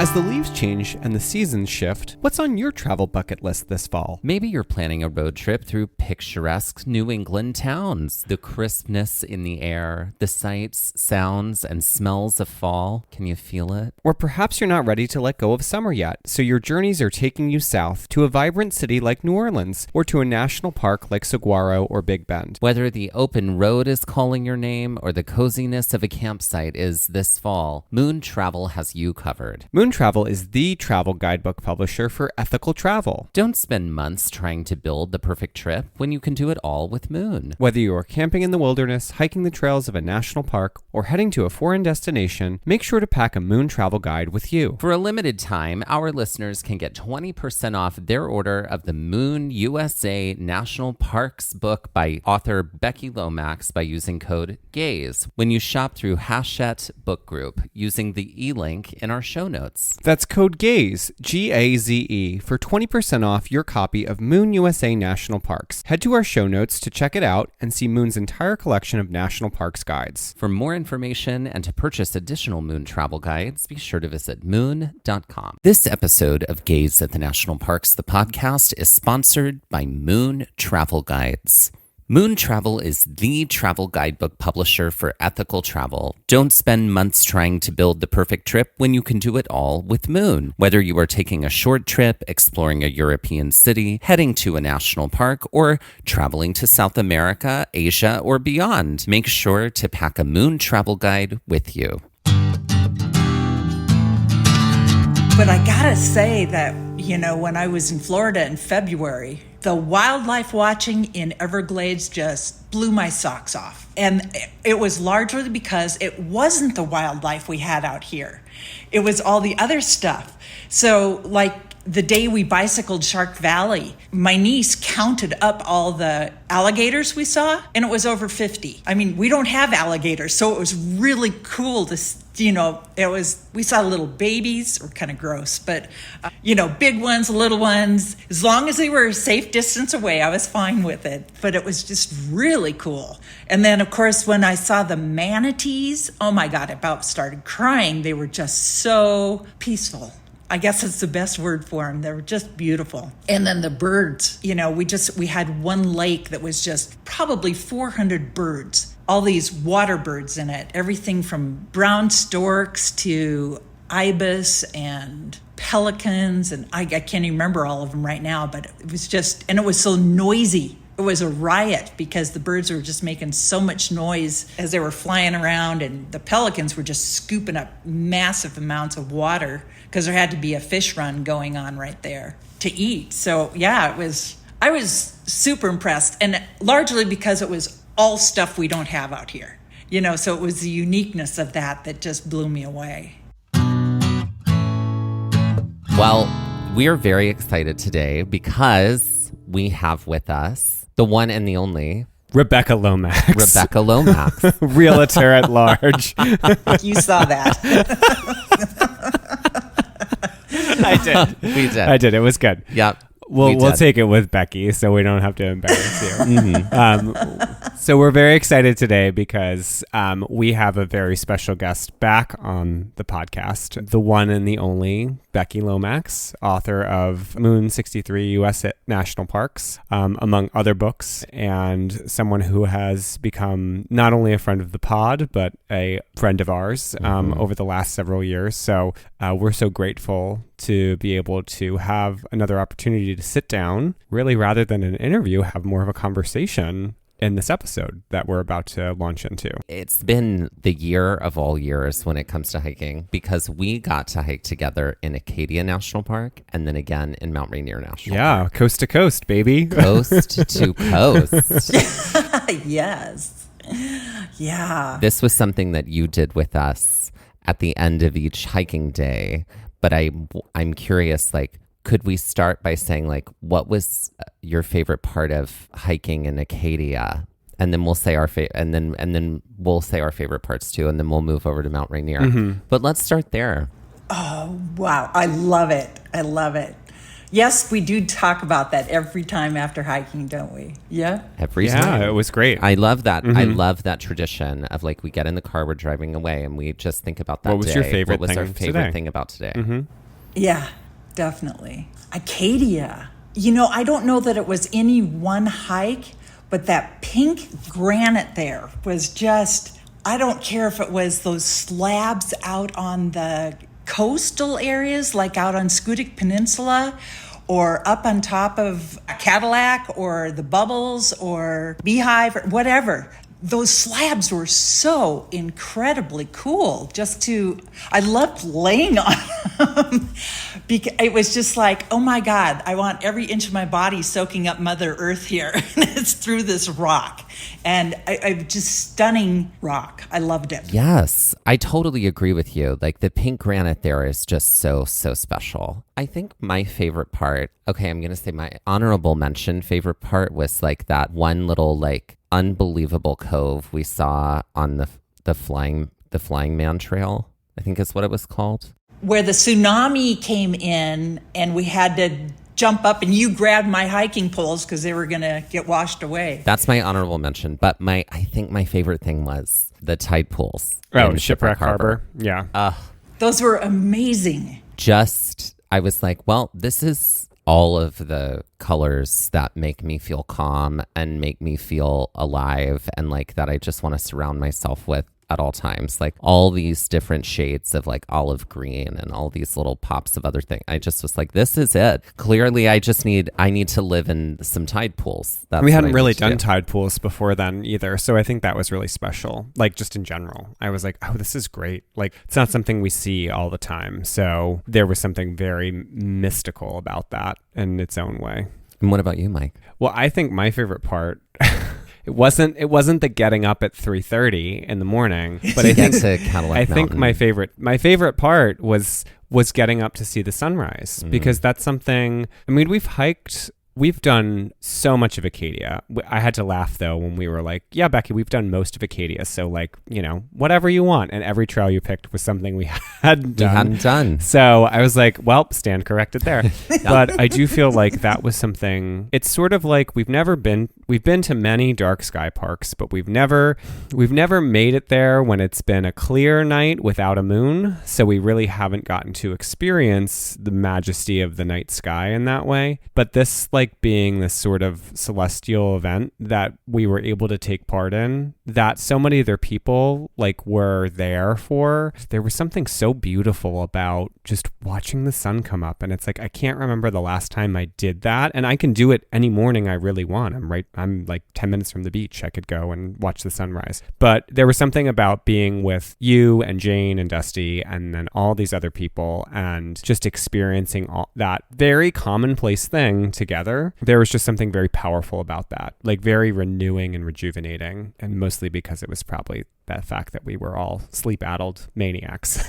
As the leaves change and the seasons shift, what's on your travel bucket list this fall? Maybe you're planning a road trip through picturesque New England towns. The crispness in the air, the sights, sounds, and smells of fall. Can you feel it? Or perhaps you're not ready to let go of summer yet, so your journeys are taking you south to a vibrant city like New Orleans, or to a national park like Saguaro or Big Bend. Whether the open road is calling your name or the coziness of a campsite is this fall, Moon Travel has you covered. Moon Travel is the travel guidebook publisher for ethical travel. Don't spend months trying to build the perfect trip when you can do it all with Moon. Whether you are camping in the wilderness, hiking the trails of a national park, or heading to a foreign destination, make sure to pack a Moon Travel guide with you. For a limited time, our listeners can get 20% off their order of the Moon USA National Parks book by author Becky Lomax by using code GAZE when you shop through Hachette Book Group using the e-link in our show notes. That's code GAZE, G-A-Z-E, for 20% off your copy of Moon USA National Parks. Head to our show notes to check it out and see Moon's entire collection of national parks guides. For more information and to purchase additional Moon travel guides, be sure to visit moon.com. This episode of Gaze at the National Parks, the podcast, is sponsored by Moon Travel Guides. Moon Travel is the travel guidebook publisher for ethical travel. Don't spend months trying to build the perfect trip when you can do it all with Moon. Whether you are taking a short trip, exploring a European city, heading to a national park, or traveling to South America, Asia, or beyond, make sure to pack a Moon travel guide with you. But I gotta say that, when I was in Florida in February, the wildlife watching in Everglades just blew my socks off. And it was largely because it wasn't the wildlife we had out here. It was all the other stuff. So like the day we bicycled Shark Valley, my niece counted up all the alligators we saw, and it was over 50. I mean, we don't have alligators, so it was really cool to we saw little babies, or kind of gross, but, big ones, little ones. As long as they were a safe distance away, I was fine with it. But it was just really cool. And then, of course, when I saw the manatees, oh my God, I about started crying. They were just so peaceful. I guess that's the best word for them. They were just beautiful. And then the birds, we had one lake that was just probably 400 birds. All these water birds in it, everything from brown storks to ibis and pelicans, and I can't even remember all of them right now, but it was just, and it was so noisy. It was a riot because the birds were just making so much noise as they were flying around, and the pelicans were just scooping up massive amounts of water because there had to be a fish run going on right there to eat. So yeah, I was super impressed, and largely because it was all stuff we don't have out here, so it was the uniqueness of that just blew me away. Well, we are very excited today because we have with us the one and the only Rebecca Lomax. Rebecca Lomax. Realtor at large. You saw that. I did. We did. I did. It was good. Yep. We'll take it with Becky so we don't have to embarrass you. Mm-hmm. So we're very excited today because we have a very special guest back on the podcast, the one and the only Becky Lomax, author of Moon 63 U.S. National Parks, among other books, and someone who has become not only a friend of the pod, but a friend of ours over the last several years. So we're so grateful to be able to have another opportunity to sit down, really rather than an interview, have more of a conversation in this episode that we're about to launch into. It's been the year of all years when it comes to hiking because we got to hike together in Acadia National Park and then again in Mount Rainier National Park. Coast to coast, baby. Coast to coast. Yes. Yeah. This was something that you did with us at the end of each hiking day. But I'm curious, could we start by saying, what was your favorite part of hiking in Acadia? And then we'll say our and then we'll say our favorite parts too, and then we'll move over to Mount Rainier. Mm-hmm. But let's start there. Oh wow, I love it. Yes, we do talk about that every time after hiking, don't we? Yeah. Every time. Yeah, it was great. I love that. I love that tradition of like we get in the car, we're driving away, and we just think about that day. What was your favorite What was our thing favorite today? thing about today? Yeah, definitely. Acadia. I don't know that it was any one hike, but that pink granite there was just, I don't care if it was those slabs out on the coastal areas, like out on Scudic Peninsula, or up on top of a Cadillac, or the Bubbles, or Beehive, or whatever. Those slabs were so incredibly cool. I loved laying on them. Because it was just like, oh my God, I want every inch of my body soaking up Mother Earth here. And it's through this rock. And I just stunning rock. I loved it. Yes, I totally agree with you. Like the pink granite there is just so special. I think my favorite part, okay, I'm going to say my honorable mention favorite part was like that one little like unbelievable cove we saw on the flying man trail, I think is what it was called. Where the tsunami came in and we had to jump up and you grabbed my hiking poles because they were going to get washed away. That's my honorable mention. But I think my favorite thing was the tide pools. Oh, in Shipwreck Harbor. Yeah. Those were amazing. I was like, well, this is all of the colors that make me feel calm and make me feel alive and like that I just want to surround myself with at all times. Like all these different shades of like olive green and all these little pops of other things. I just was like, this is it. Clearly, I need to live in some tide pools. That's we hadn't really done tide pools before then either. So I think that was really special. Like just in general, I was like, oh, this is great. Like it's not something we see all the time. So there was something very mystical about that in its own way. And what about you, Mike? Well, I think my favorite part It wasn't the getting up at 3:30 in the morning, but I think my favorite part was getting up to see the sunrise because that's something. I mean, we've done so much of Acadia. I had to laugh though when we were like, yeah, Becky, we've done most of Acadia. So like, whatever you want. And every trail you picked was something we hadn't done. So I was like, well, stand corrected there. But I do feel like that was something, it's sort of like we've been to many dark sky parks, but we've never made it there when it's been a clear night without a moon. So we really haven't gotten to experience the majesty of the night sky in that way. But this like being this sort of celestial event that we were able to take part in, that so many other people like were there for, there was something so beautiful about just watching the sun come up. And it's like, I can't remember the last time I did that. And I can do it any morning I really want. I'm like 10 minutes from the beach. I could go and watch the sunrise. But there was something about being with you and Jane and Dusty and then all these other people and just experiencing all that very commonplace thing together. There was just something very powerful about that, like very renewing and rejuvenating, and mostly because it was probably that fact that we were all sleep-addled maniacs.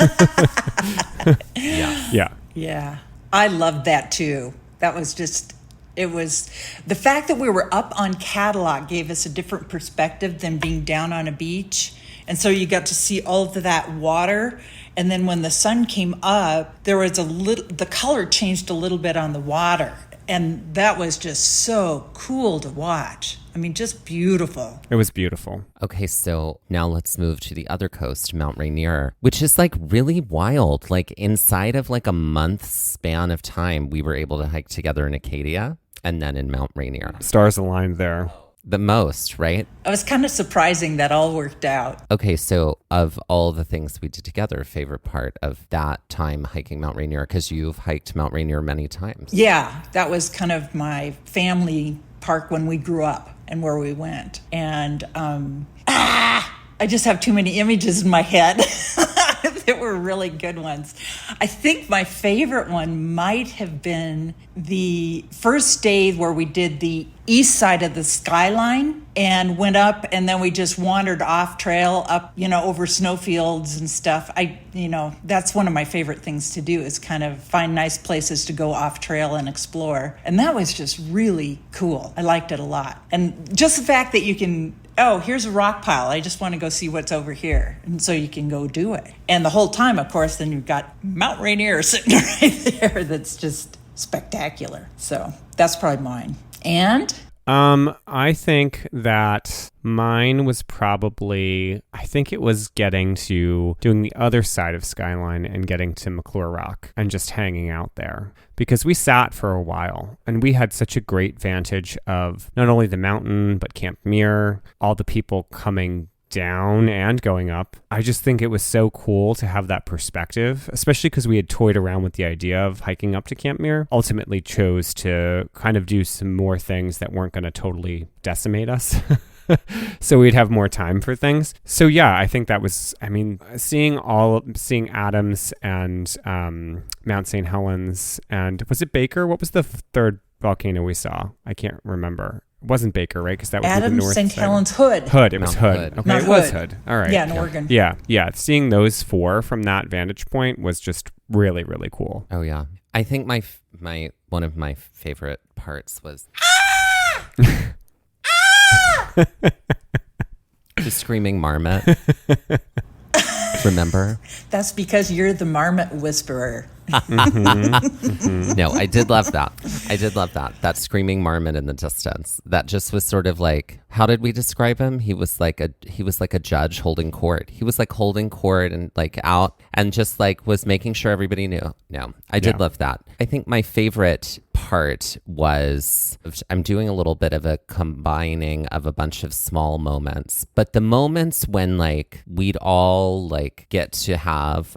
Yeah. I loved that too. That was just, it was, the fact that we were up on Cadillac gave us a different perspective than being down on a beach. And so you got to see all of that water. And then when the sun came up, there was the color changed a little bit on the water. And that was just so cool to watch. I mean, just beautiful. It was beautiful. Okay, so now let's move to the other coast, Mount Rainier, which is like really wild. Like inside of like a month's span of time, we were able to hike together in Acadia and then in Mount Rainier. Stars aligned there. The most, right? It was kind of surprising that all worked out. Okay, so of all the things we did together, favorite part of that time hiking Mount Rainier, because you've hiked Mount Rainier many times. Yeah, that was kind of my family park when we grew up and where we went. And I just have too many images in my head. There were really good ones. I think my favorite one might have been the first day where we did the east side of the skyline and went up, and then we just wandered off trail up, over snowfields and stuff. That's one of my favorite things to do, is kind of find nice places to go off trail and explore. And that was just really cool. I liked it a lot. And just the fact that you can, here's a rock pile, I just want to go see what's over here. And so you can go do it. And the whole time, of course, then you've got Mount Rainier sitting right there. That's just spectacular. So that's probably mine. And I think that mine was probably, I think it was getting to doing the other side of Skyline and getting to McClure Rock and just hanging out there, because we sat for a while and we had such a great vantage of not only the mountain, but Camp Muir, all the people coming down and going up. I just think it was so cool to have that perspective, especially because we had toyed around with the idea of hiking up to Camp Muir. Ultimately chose to kind of do some more things that weren't going to totally decimate us. So we'd have more time for things. So yeah, I think that was, I mean, seeing Adams and Mount St. Helens, and was it Baker? What was the third volcano we saw? I can't remember. It wasn't Baker, right? Because that was the Adams, north St. side. Helens, Hood. Hood. It was Mount Hood. Hood. Okay, Not it was Hood. Hood. All right. Yeah, in Oregon. Yeah. Seeing those four from that vantage point was just really, really cool. Oh yeah, I think my one of my favorite parts was the screaming marmot. Remember? That's because you're the marmot whisperer. No, I did love that. That screaming marmot in the distance. That just was sort of like, how did we describe him? He was like a judge holding court. He was like holding court and like out and just like was making sure everybody knew. No, I did love that. I think my favorite part was, I'm doing a little bit of a combining of a bunch of small moments, but the moments when like we'd all like get to have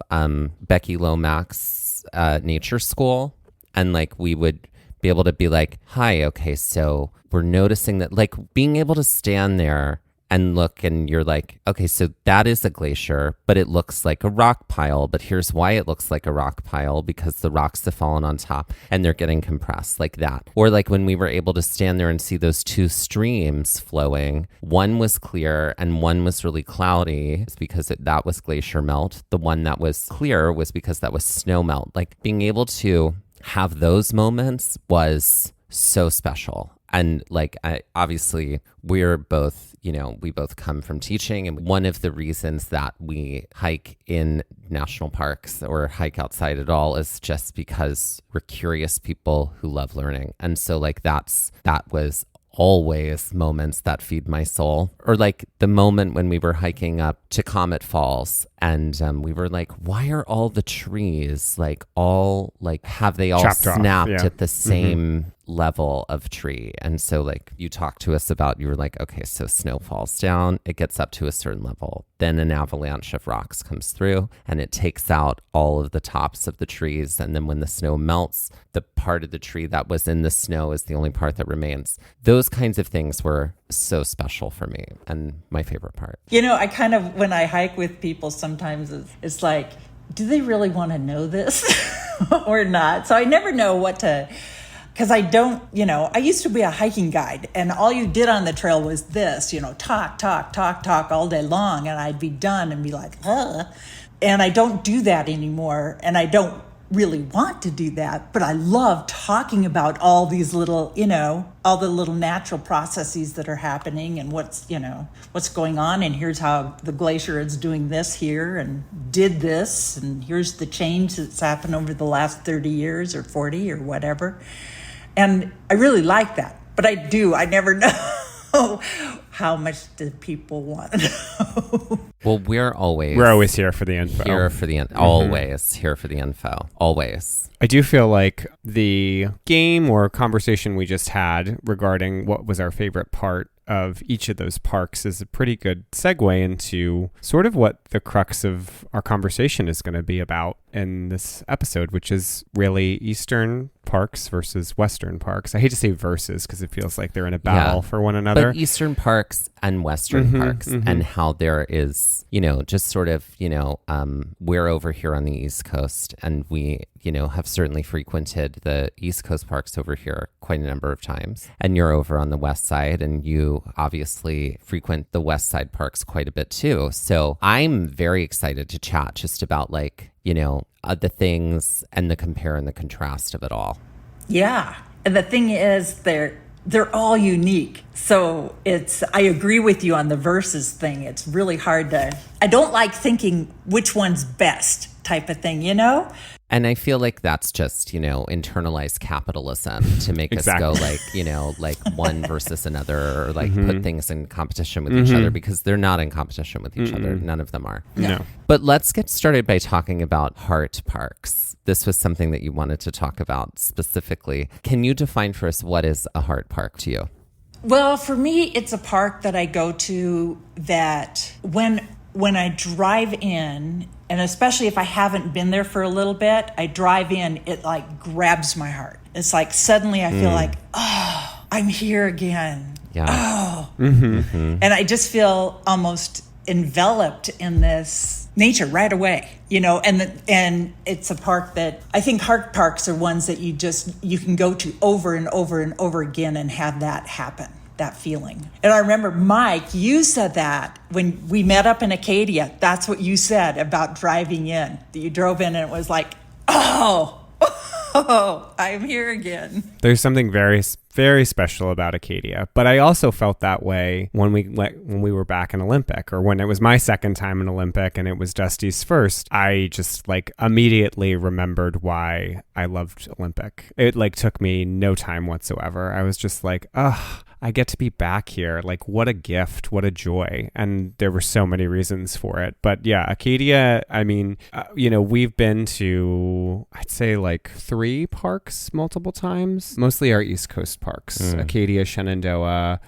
Becky Lomax nature school, and like we would be able to be like, hi, okay, so we're noticing that, like being able to stand there and look and you're like, okay, so that is a glacier, but it looks like a rock pile, but here's why it looks like a rock pile, because the rocks have fallen on top and they're getting compressed, like that. Or like when we were able to stand there and see those two streams flowing, one was clear and one was really cloudy. It's because that was glacier melt. The one that was clear was because that was snow melt. Like being able to have those moments was so special. And like, obviously we're both, we both come from teaching. And one of the reasons that we hike in national parks or hike outside at all is just because we're curious people who love learning. And so like, that was always moments that feed my soul. Or like the moment when we were hiking up to Comet Falls and we were like, why are all the trees like all like, have they all chopped snapped off, yeah. at the same level of tree? And so like you talked to us about, you were like, okay, so snow falls down, it gets up to a certain level, then an avalanche of rocks comes through and it takes out all of the tops of the trees, and then when the snow melts, the part of the tree that was in the snow is the only part that remains. Those kinds of things were so special for me and my favorite part. I kind of, when I hike with people, sometimes it's like, do they really want to know this or not? So I never know what to, because I don't, I used to be a hiking guide and all you did on the trail was this, talk all day long, and I'd be done and be like, and I don't do that anymore, and I don't really want to do that, but I love talking about all these little, all the little natural processes that are happening and what's going on, and here's how the glacier is doing this here and did this, and here's the change that's happened over the last 30 years or 40 or whatever. And I really like that, but I never know how much do people want to know. Well, we're always here for the info. Always here for the info. Always. I do feel like the game or conversation we just had regarding what was our favorite part of each of those parks is a pretty good segue into sort of what the crux of our conversation is going to be about in this episode, which is really Eastern parks versus Western parks. I hate to say versus because it feels like they're in a battle for one another. But Eastern parks and Western parks and how there is, just sort of, we're over here on the East Coast and we, have certainly frequented the East Coast parks over here quite a number of times. And you're over on the West Side and you obviously frequent the West Side parks quite a bit too. So I'm very excited to chat just about like, the things and the compare and the contrast of it all. Yeah. And the thing is, they're all unique. So I agree with you on the versus thing. It's really hard I don't like thinking which one's best type of thing, you know? And I feel like that's just, internalized capitalism to make us go like one versus another, or like put things in competition with each other, because they're not in competition with each other. None of them are. No. But let's get started by talking about heart parks. This was something that you wanted to talk about specifically. Can you define for us what is a heart park to you? Well, for me, it's a park that I go to that when I drive in, and especially if I haven't been there for a little bit, I drive in, it like grabs my heart. It's like suddenly I feel like, oh, I'm here again. Yeah. Oh. And I just feel almost enveloped in this nature right away, and it's a park that I think heart parks are ones that you can go to over and over and over again and have that happen, that feeling. And I remember, Mike, you said that when we met up in Acadia. That's what you said about driving in. You drove in and it was like, oh, I'm here again. There's something very, very special about Acadia. But I also felt that way when we were back in Olympic, or when it was my second time in Olympic and it was Dusty's first. I just like immediately remembered why I loved Olympic. It like took me no time whatsoever. I was just like, I get to be back here. Like, what a gift, what a joy. And there were so many reasons for it. But yeah, Acadia, I mean, we've been to, I'd say like 3 parks multiple times, mostly our East Coast parks, Acadia, Shenandoah,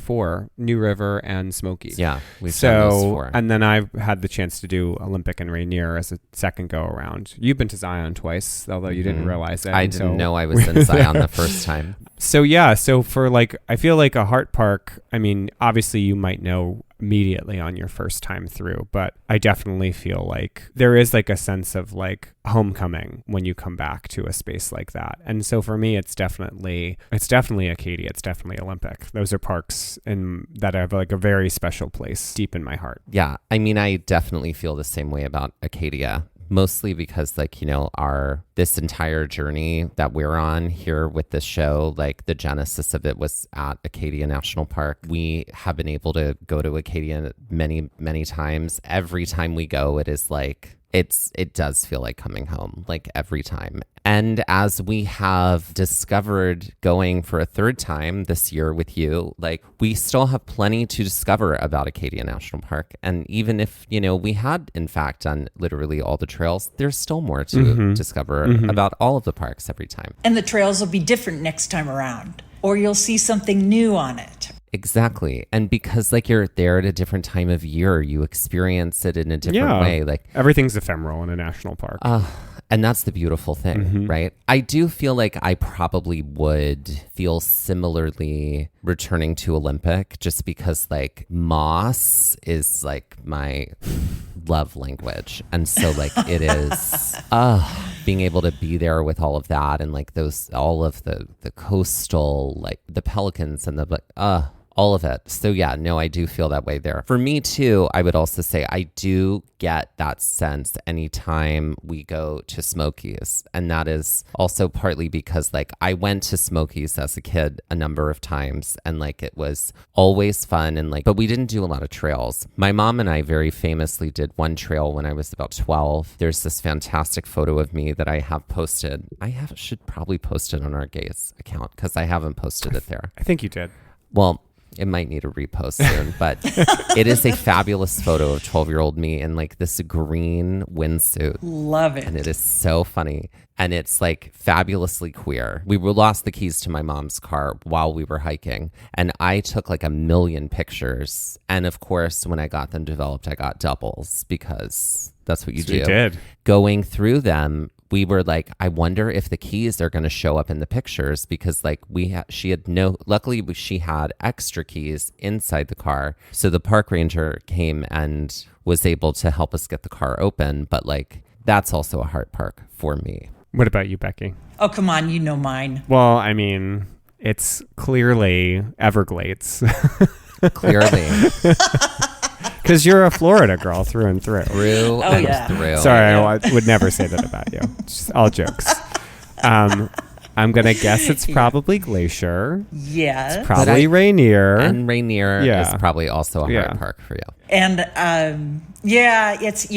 4, New River and Smokies. Yeah, we've done those 4. And then I've had the chance to do Olympic and Rainier as a second go around. You've been to Zion twice, although you didn't realize it. I didn't know I was in Zion the first time. So yeah, so for like, I feel like a heart park, I mean, obviously you might know immediately on your first time through, but I definitely feel like there is like a sense of like homecoming when you come back to a space like that. And so for me, it's definitely Acadia, it's definitely Olympic. Those are parks that have like a very special place deep in my heart. Yeah, I mean, I definitely feel the same way about Acadia. Mostly because like, this entire journey that we're on here with this show, like the genesis of it was at Acadia National Park. We have been able to go to Acadia many, many times. Every time we go, it is like, it does feel like coming home, like every time. And as we have discovered going for a 3rd time this year with you, like we still have plenty to discover about Acadia National Park. And even if, we had in fact done literally all the trails, there's still more to discover about all of the parks every time. And the trails will be different next time around, or you'll see something new on it. Exactly. And because like you're there at a different time of year, you experience it in a different way. Like everything's ephemeral in a national park. And that's the beautiful thing, right? I do feel like I probably would feel similarly returning to Olympic, just because like moss is like my love language. And so like it is being able to be there with all of that, and like all of the coastal, like the pelicans and all of it. So yeah, no, I do feel that way there. For me too, I would also say I do get that sense anytime we go to Smokies. And that is also partly because like I went to Smokies as a kid a number of times, and like it was always fun, and like, but we didn't do a lot of trails. My mom and I very famously did one trail when I was about 12. There's this fantastic photo of me that I have posted. Should probably post it on our Gaze account, because I haven't posted it there. I think you did. Well, it might need a repost soon, but it is a fabulous photo of 12-year-old me in like this green windsuit. Love it. And it is so funny. And it's like fabulously queer. We lost the keys to my mom's car while we were hiking, and I took like 1 million pictures. And of course, when I got them developed, I got doubles, because that's what you do. You did. Going through them, we were like, I wonder if the keys are going to show up in the pictures, because like luckily she had extra keys inside the car. So the park ranger came and was able to help us get the car open. But like, that's also a heart park for me. What about you, Becky? Oh, come on. You know mine. Well, I mean, it's clearly Everglades. Clearly. Because you're a Florida girl through and through. Through. Sorry, I would never say that about you. Just all jokes. I'm going to guess it's probably Glacier. Yes. It's probably Rainier. And Rainier is probably also a heart park for you. And it's,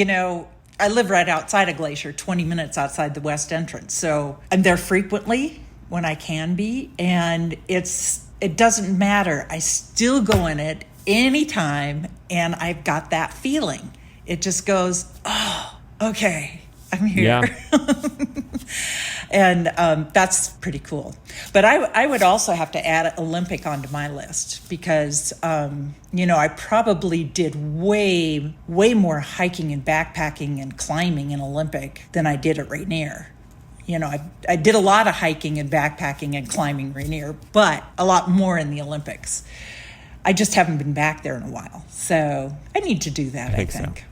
I live right outside a glacier, 20 minutes outside the west entrance. So I'm there frequently when I can be. And it doesn't matter. I still go in it anytime. And I've got that feeling. It just goes, oh, okay, I'm here. Yeah. And that's pretty cool. But I would also have to add Olympic onto my list because, I probably did way, way more hiking and backpacking and climbing in Olympic than I did at Rainier. I did a lot of hiking and backpacking and climbing Rainier, but a lot more in the Olympics. I just haven't been back there in a while. So I need to do that, I think.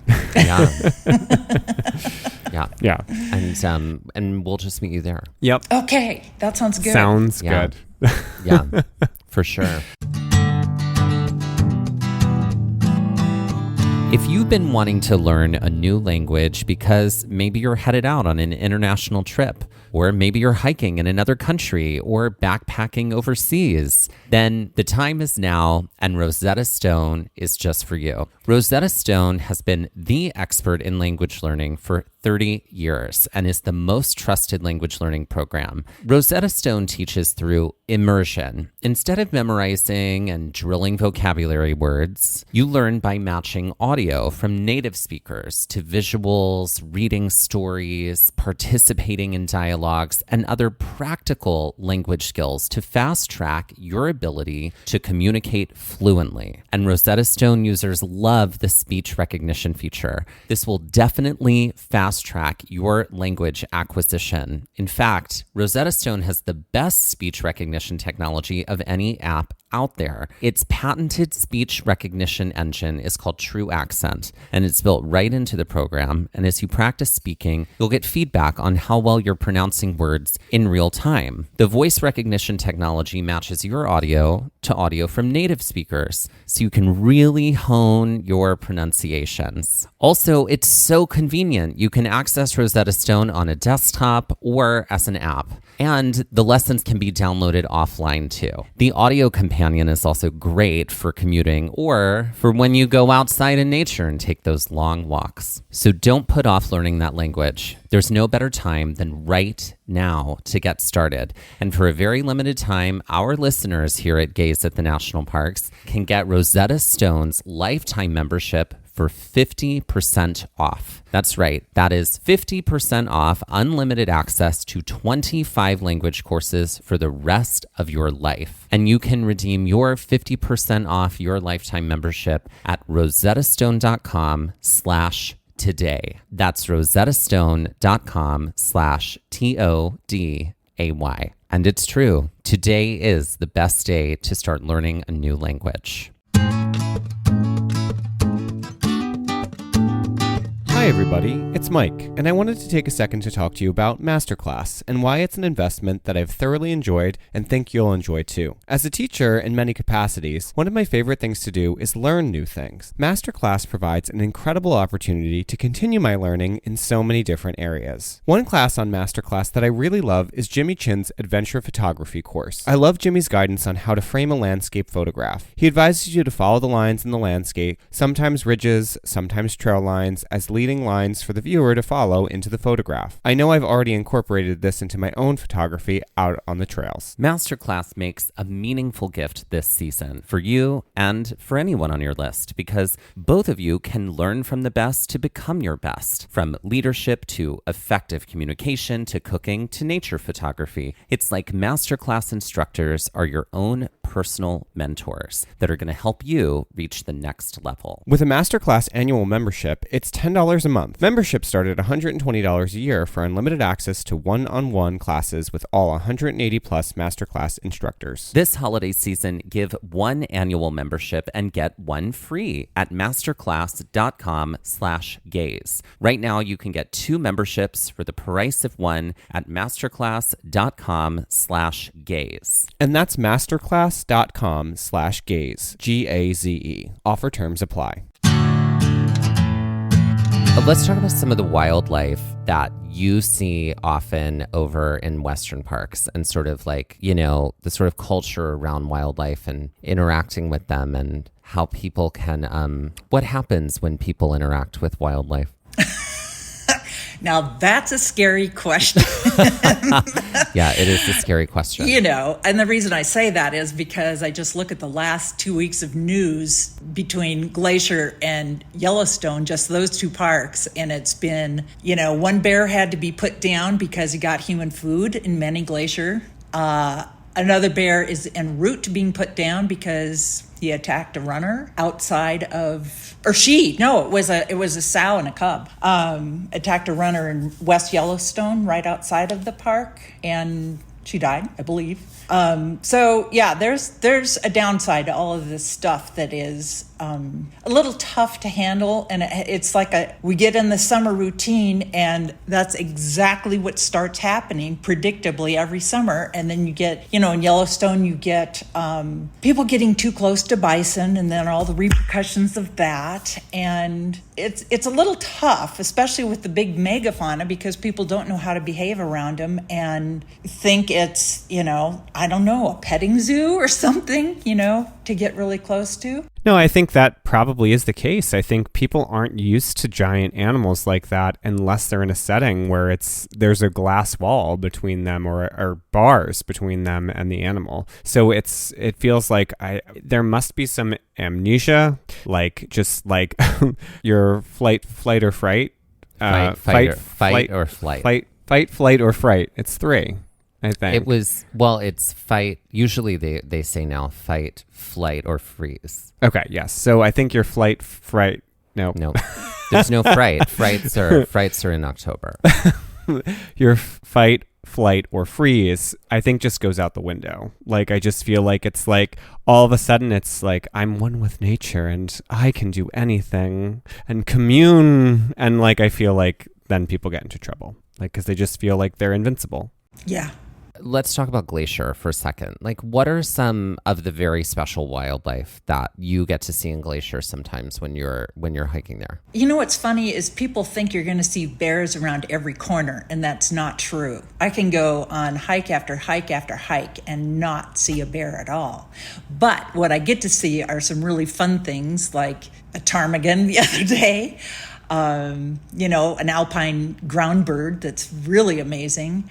Yeah. Yeah. And we'll just meet you there. Yep. Okay. That sounds good. Sounds good. Yeah, for sure. If you've been wanting to learn a new language because maybe you're headed out on an international trip, or maybe you're hiking in another country or backpacking overseas, then the time is now, and Rosetta Stone is just for you. Rosetta Stone has been the expert in language learning for 30 years and is the most trusted language learning program. Rosetta Stone teaches through immersion. Instead of memorizing and drilling vocabulary words, you learn by matching audio from native speakers to visuals, reading stories, participating in dialogues, and other practical language skills to fast track your ability to communicate fluently. And Rosetta Stone users love the speech recognition feature. This will definitely fast track your language acquisition. In fact, Rosetta Stone has the best speech recognition technology of any app out there. Its patented speech recognition engine is called True Accent, and it's built right into the program. And as you practice speaking, you'll get feedback on how well you're pronouncing words in real time. The voice recognition technology matches your audio to audio from native speakers, so you can really hone your pronunciations. Also, it's so convenient. You can access Rosetta Stone on a desktop or as an app. And the lessons can be downloaded offline too. The audio companion is also great for commuting or for when you go outside in nature and take those long walks. So don't put off learning that language. There's no better time than right now to get started. And for a very limited time, our listeners here at Gaze at the National Parks can get Rosetta Stone's lifetime membership for 50% off. That's right. That is 50% off unlimited access to 25 language courses for the rest of your life. And you can redeem your 50% off your lifetime membership at rosettastone.com/today. That's rosettastone.com/TODAY. And it's true. Today is the best day to start learning a new language. Hi everybody, it's Mike, and I wanted to take a second to talk to you about Masterclass and why it's an investment that I've thoroughly enjoyed and think you'll enjoy too. As a teacher in many capacities, one of my favorite things to do is learn new things. Masterclass provides an incredible opportunity to continue my learning in so many different areas. One class on Masterclass that I really love is Jimmy Chin's Adventure Photography course. I love Jimmy's guidance on how to frame a landscape photograph. He advises you to follow the lines in the landscape, sometimes ridges, sometimes trail lines, as leading lines for the viewer to follow into the photograph. I know I've already incorporated this into my own photography out on the trails. Masterclass makes a meaningful gift this season for you and for anyone on your list because both of you can learn from the best to become your best. From leadership to effective communication to cooking to nature photography. It's like Masterclass instructors are your own personal mentors that are going to help you reach the next level. With a Masterclass annual membership, it's $10 a month. Memberships start at $120 a year for unlimited access to one-on-one classes with all 180 plus Masterclass instructors. This holiday season, give one annual membership and get one free at masterclass.com/gaze. Right now, you can get 2 memberships for the price of one at masterclass.com/gaze. And that's masterclass.com/gaze. GAZE. Offer terms apply. Let's talk about some of the wildlife that you see often over in Western parks and sort of like, the sort of culture around wildlife and interacting with them and how people can, what happens when people interact with wildlife? Now, that's a scary question. Yeah, it is a scary question. And the reason I say that is because I just look at the last 2 weeks of news between Glacier and Yellowstone, just those two parks. And it's been, one bear had to be put down because he got human food in Many Glacier. Another bear is en route to being put down because he attacked a runner outside of, it was a sow and a cub, attacked a runner in West Yellowstone right outside of the park, and she died, I believe. So yeah, there's a downside to all of this stuff that is a little tough to handle, and it's like we get in the summer routine, and that's exactly what starts happening predictably every summer. And then you get, in Yellowstone, you get people getting too close to bison, and then all the repercussions of that. And it's a little tough, especially with the big megafauna, because people don't know how to behave around them and think it's, I don't know, a petting zoo or something, to get really close to. No, I think that probably is the case. I think people aren't used to giant animals like that unless they're in a setting where there's a glass wall between them or bars between them and the animal. So it feels like there must be some amnesia, like just like your flight or fright. Fight or flight. Fight, flight, or fright. It's 3. I think. It's fight. Usually they say now fight, flight, or freeze. Okay, yes. So I think your flight, fright, no. There's no fright. Frights are in October. Your fight, flight, or freeze, I think just goes out the window. Like, I just feel like it's like all of a sudden it's like I'm one with nature and I can do anything and commune. And like, I feel like then people get into trouble, like, because they just feel like they're invincible. Yeah. Let's talk about Glacier for a second. Like, what are some of the very special wildlife that you get to see in Glacier sometimes when you're hiking there? What's funny is people think you're going to see bears around every corner, and that's not true. I can go on hike after hike after hike and not see a bear at all. But what I get to see are some really fun things, like a ptarmigan the other day, an alpine ground bird that's really amazing.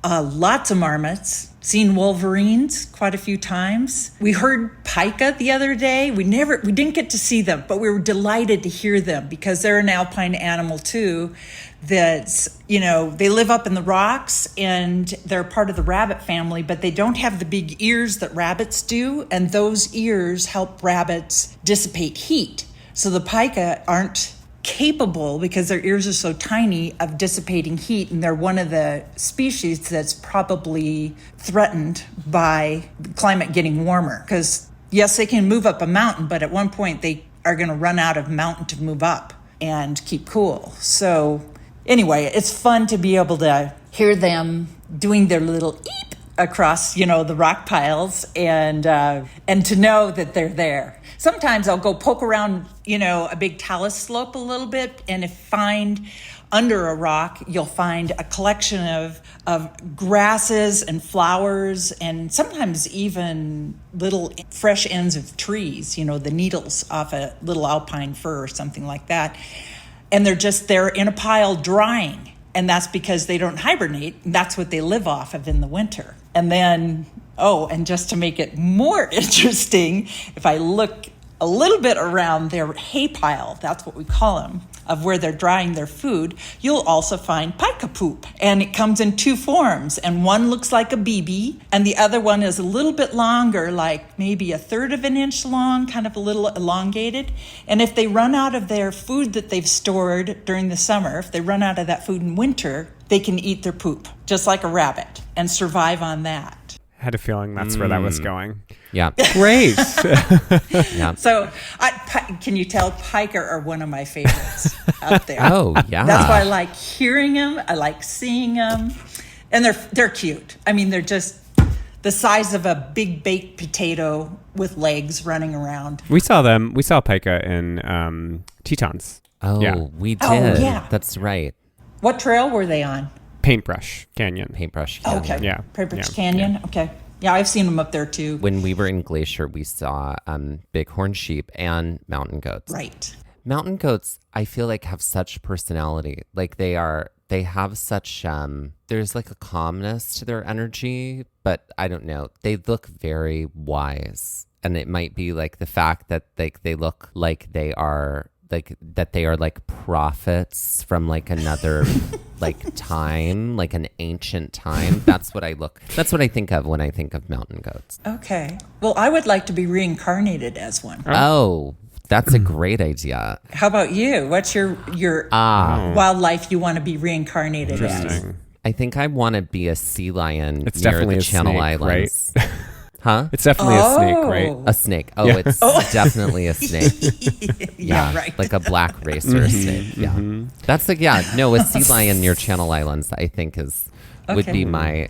Lots of marmots, seen wolverines quite a few times. We heard pika the other day. We didn't get to see them, but we were delighted to hear them because they're an alpine animal too. That's, they live up in the rocks and they're part of the rabbit family, but they don't have the big ears that rabbits do. And those ears help rabbits dissipate heat. So the pika aren't capable, because their ears are so tiny, of dissipating heat, and they're one of the species that's probably threatened by the climate getting warmer. Because yes, they can move up a mountain, but at one point they are going to run out of mountain to move up and keep cool. So anyway, it's fun to be able to hear them doing their little eep across, the rock piles, and to know that they're there. Sometimes I'll go poke around, a big talus slope a little bit, and find under a rock, you'll find a collection of grasses and flowers, and sometimes even little fresh ends of trees, the needles off a little alpine fir or something like that. And they're in a pile drying. And that's because they don't hibernate. And that's what they live off of in the winter. And then, and just to make it more interesting, if I look a little bit around their hay pile, that's what we call them, of where they're drying their food, you'll also find pika poop. And it comes in 2 forms. And one looks like a BB, and the other one is a little bit longer, like maybe 1/3 of an inch long, kind of a little elongated. And if they run out of their food that they've stored during the summer, if they run out of that food in winter, they can eat their poop, just like a rabbit, and survive on that. I had a feeling that's where that was going. Yeah. Great. Yeah. So can you tell pika are one of my favorites out there? Oh, yeah. That's why I like hearing them. I like seeing them. And they're cute. I mean, they're just the size of a big baked potato with legs running around. We saw pika in Tetons. Oh, yeah. We did. Oh, yeah. That's right. What trail were they on? Paintbrush Canyon. Okay. Yeah. Paintbrush Canyon. Yeah. Okay. Yeah, I've seen them up there too. When we were in Glacier, we saw bighorn sheep and mountain goats. Right. Mountain goats, I feel like, have such personality. Like, they are They have such, there's like a calmness to their energy, but I don't know. They look very wise. And it might be like the fact that they look like they are like prophets from like another like time, like an ancient time. That's what I think of when I think of mountain goats. Okay. Well, I would like to be reincarnated as one. Oh, that's a great idea. How about you? What's your wildlife you want to be reincarnated as? I think I want to be a sea lion It's near definitely the a Channel snake, Islands. right? Huh? It's definitely a snake, right? A snake. Oh, Yeah. it's definitely a snake. Yeah, right. Like a black racer snake. Yeah. That's like, no, a sea lion near Channel Islands, I think would be me.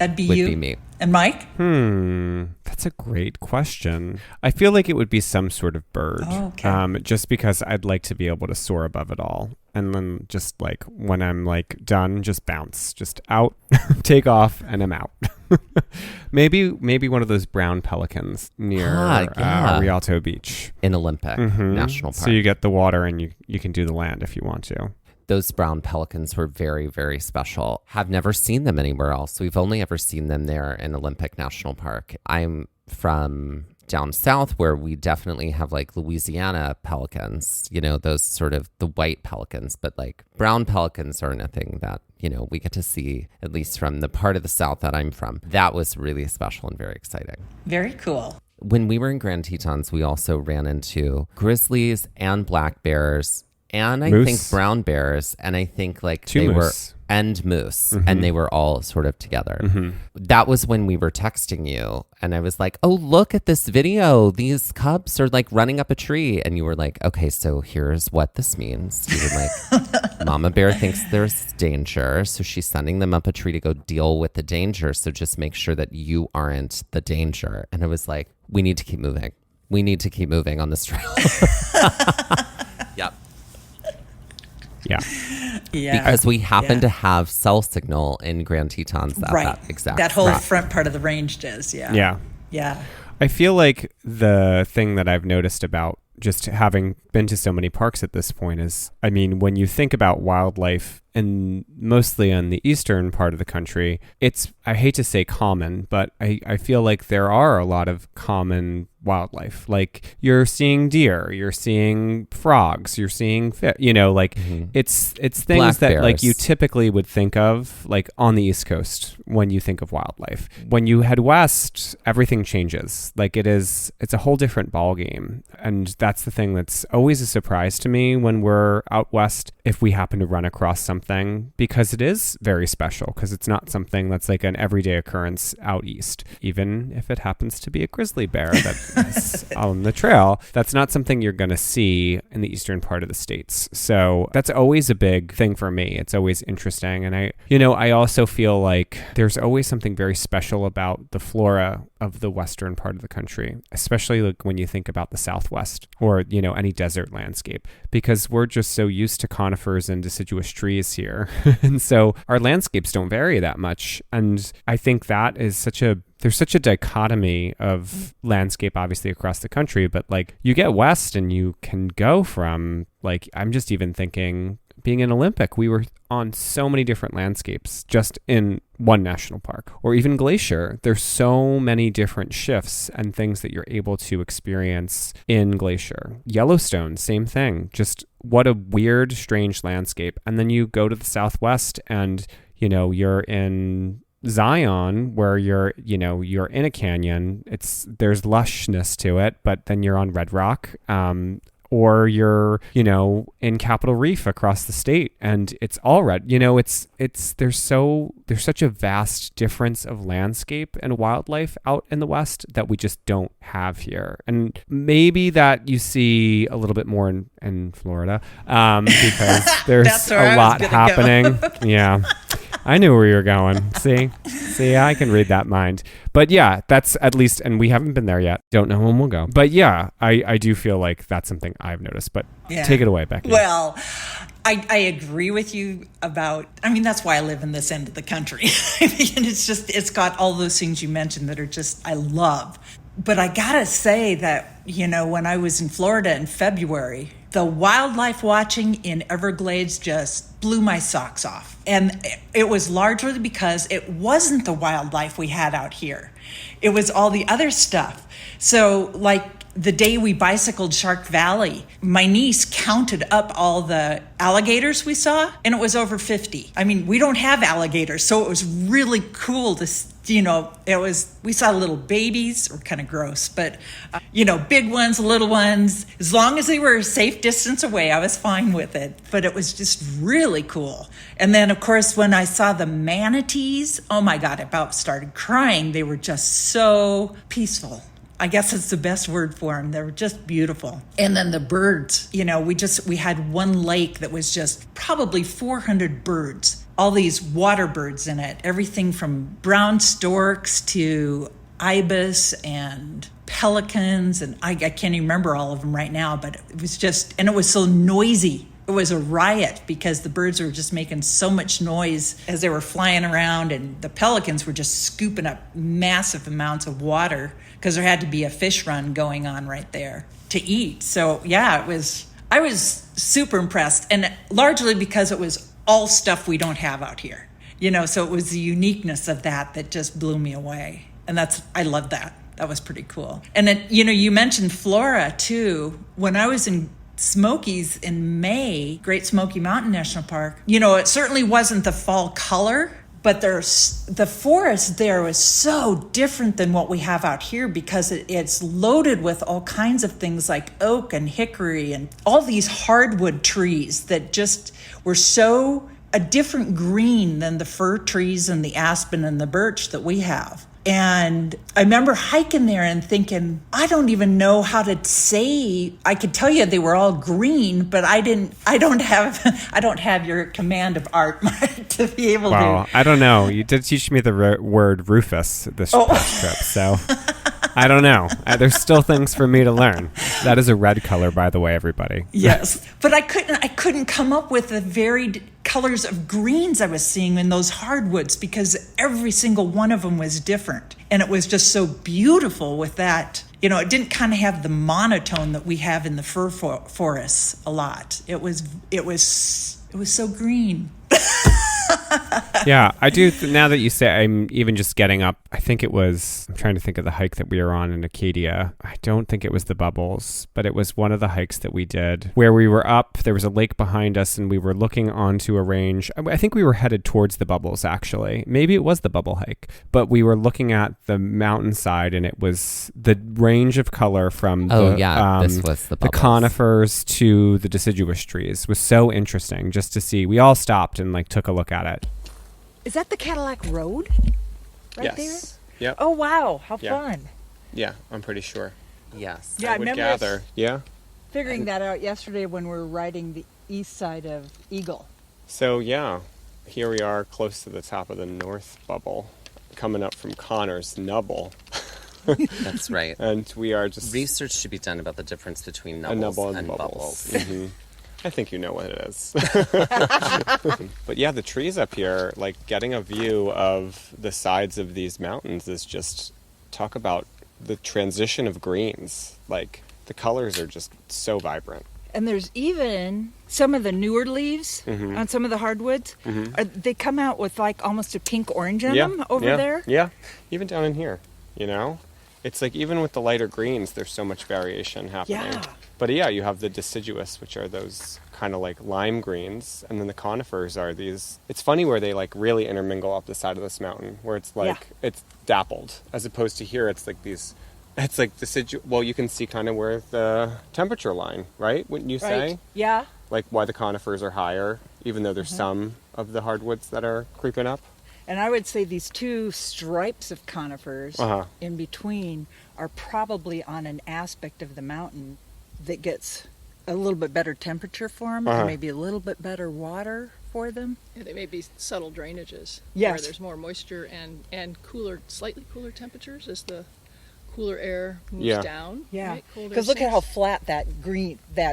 And Mike? That's a great question. I feel like it would be some sort of bird. Oh, okay. Just because I'd like to be able to soar above it all. And then just like when I'm like done, just bounce, just out, take off, and I'm out. maybe one of those brown pelicans near Rialto Beach. In Olympic National Park. So you get the water and you can do the land if you want to. Those brown pelicans were very, very special. Have never seen them anywhere else. We've only ever seen them there in Olympic National Park. I'm from down south where we definitely have like Louisiana pelicans, those sort of the white pelicans, but like brown pelicans are nothing that, we get to see, at least from the part of the South that I'm from. That was really special and very exciting. Very cool. When we were in Grand Tetons, we also ran into grizzlies and black bears and I think brown bears, and I think like they were and moose, and they were all sort of together. That was when we were texting you, and I was like, "Oh, look at this video! These cubs are like running up a tree," and you were like, "Okay, so here's what this means." You were like, "Mama bear thinks there's danger, so she's sending them up a tree to go deal with the danger. So just make sure that you aren't the danger." And I was like, "We need to keep moving. We need to keep moving on this trail." Yep. Yeah. Because we happen to have cell signal in Grand Tetons at that exact That whole spot. front part of the range does, Yeah. Yeah. I feel like the thing that I've noticed about just having been to so many parks at this point is, I mean, when you think about wildlife, and mostly in the eastern part of the country, it's, I hate to say common, but I feel like there are a lot of common wildlife. Like you're seeing deer, you're seeing frogs, you're seeing fish, it's things Black that bears. like you typically would think of like on the East Coast when you think of wildlife. When you head west, everything changes. Like it's a whole different ball game. And that's the thing that's always a surprise to me when we're out west, if we happen to run across something, because it is very special, because it's not something that's like an everyday occurrence out east. Even if it happens to be a grizzly bear that is on the trail, that's not something you're going to see in the eastern part of the states. So that's always a big thing for me. It's always interesting. And I also feel like there's always something very special about the flora of the western part of the country, especially like when you think about the Southwest or, any desert landscape, because we're just so used to conifers and deciduous trees here. And so our landscapes don't vary that much. And I think that is there's such a dichotomy of landscape, obviously, across the country. But like you get west and you can go from, like, I'm just even thinking, being in Olympic, we were on so many different landscapes just in one national park, or even Glacier. There's so many different shifts and things that you're able to experience in Glacier. Yellowstone, same thing. Just what a weird, strange landscape. And then you go to the Southwest and, you're in Zion, where you're in a canyon. There's lushness to it, but then you're on Red Rock. Or you're, in Capitol Reef across the state, and it's all red. There's such a vast difference of landscape and wildlife out in the West that we just don't have here. And maybe that you see a little bit more in Florida, because there's a lot happening. Yeah. I knew where you were going. See, I can read that mind. But yeah, that's at least, and we haven't been there yet. Don't know when we'll go. But yeah, I do feel like that's something I've noticed. But take it away, Becky. Well, I agree with you about, that's why I live in this end of the country. It's got all those things you mentioned that are just, I love. But I gotta say that, when I was in Florida in February, The wildlife watching in Everglades just blew my socks off. And it was largely because it wasn't the wildlife we had out here. It was all the other stuff. So like the day we bicycled Shark Valley, my niece counted up all the alligators we saw, and it was over 50. I mean, we don't have alligators, so it was really cool to, we saw little babies, or kind of gross, but, big ones, little ones. As long as they were a safe distance away, I was fine with it. But it was just really cool. And then, of course, when I saw the manatees, oh my God, I about started crying. They were just so peaceful. I guess it's the best word for them. They were just beautiful. And then the birds, we had one lake that was just probably 400 birds, all these water birds in it, everything from brown storks to ibis and pelicans. And I can't even remember all of them right now, but it was and it was so noisy. It was a riot because the birds were just making so much noise as they were flying around, and the pelicans were just scooping up massive amounts of water because there had to be a fish run going on right there to eat. So yeah, I was super impressed, and largely because it was all stuff we don't have out here. So it was the uniqueness of that just blew me away. And I love that. That was pretty cool. And then, you mentioned flora too. When I was in Smokies in May, Great Smoky Mountain National Park, it certainly wasn't the fall color, but the forest there was so different than what we have out here because it's loaded with all kinds of things like oak and hickory and all these hardwood trees that just were so a different green than the fir trees and the aspen and the birch that we have. And I remember hiking there and thinking, I don't even know how to say. I could tell you they were all green, but I don't have your command of art, Mike, to be able to. Well, I don't know. You did teach me the word rufous this past trip, so I don't know. There's still things for me to learn. That is a red color, by the way, everybody. Yes, but I couldn't come up with the varied colors of greens I was seeing in those hardwoods because every single one of them was different. And it was just so beautiful with that. It didn't kind of have the monotone that we have in the fir forests a lot. It was so green. Yeah, I do. Now that you say, I'm even just getting up. I'm trying to think of the hike that we were on in Acadia. I don't think it was the Bubbles, but it was one of the hikes that we did where we were up. There was a lake behind us and we were looking onto a range. I think we were headed towards the Bubbles, actually. Maybe it was the Bubble hike, but we were looking at the mountainside and it was the range of color from this was the conifers to the deciduous trees was so interesting just to see. We all stopped and took a look at it. Is that the Cadillac Road? Right there? Yep. Oh, wow. How fun. Yeah, I'm pretty sure. Yes. Yeah, I remember gather. Yeah. Figuring that out yesterday when we were riding the east side of Eagle. So, yeah, here we are close to the top of the North Bubble, coming up from Connor's Nubble. That's right. And we are just... Research should be done about the difference between nubbles and bubbles. Mm-hmm. I think you know what it is. But yeah, the trees up here, getting a view of the sides of these mountains is just, talk about the transition of greens. The colors are just so vibrant. And there's even some of the newer leaves on some of the hardwoods. Mm-hmm. They come out with almost a pink orange on them over there. Yeah, even down in here, It's even with the lighter greens, there's so much variation happening. Yeah. But yeah, you have the deciduous, which are those kind of lime greens, and then the conifers are these. It's funny where they really intermingle up the side of this mountain, where it's it's dappled, as opposed to here it's these. It's deciduous. Well, you can see kind of where the temperature line, right? Wouldn't you say? Right. Yeah. Why the conifers are higher, even though there's some of the hardwoods that are creeping up. And I would say these two stripes of conifers in between are probably on an aspect of the mountain that gets a little bit better temperature for them, and maybe a little bit better water for them. Yeah, they may be subtle drainages where there's more moisture and cooler, slightly cooler temperatures as the cooler air moves down. Yeah, because right? Look at how flat that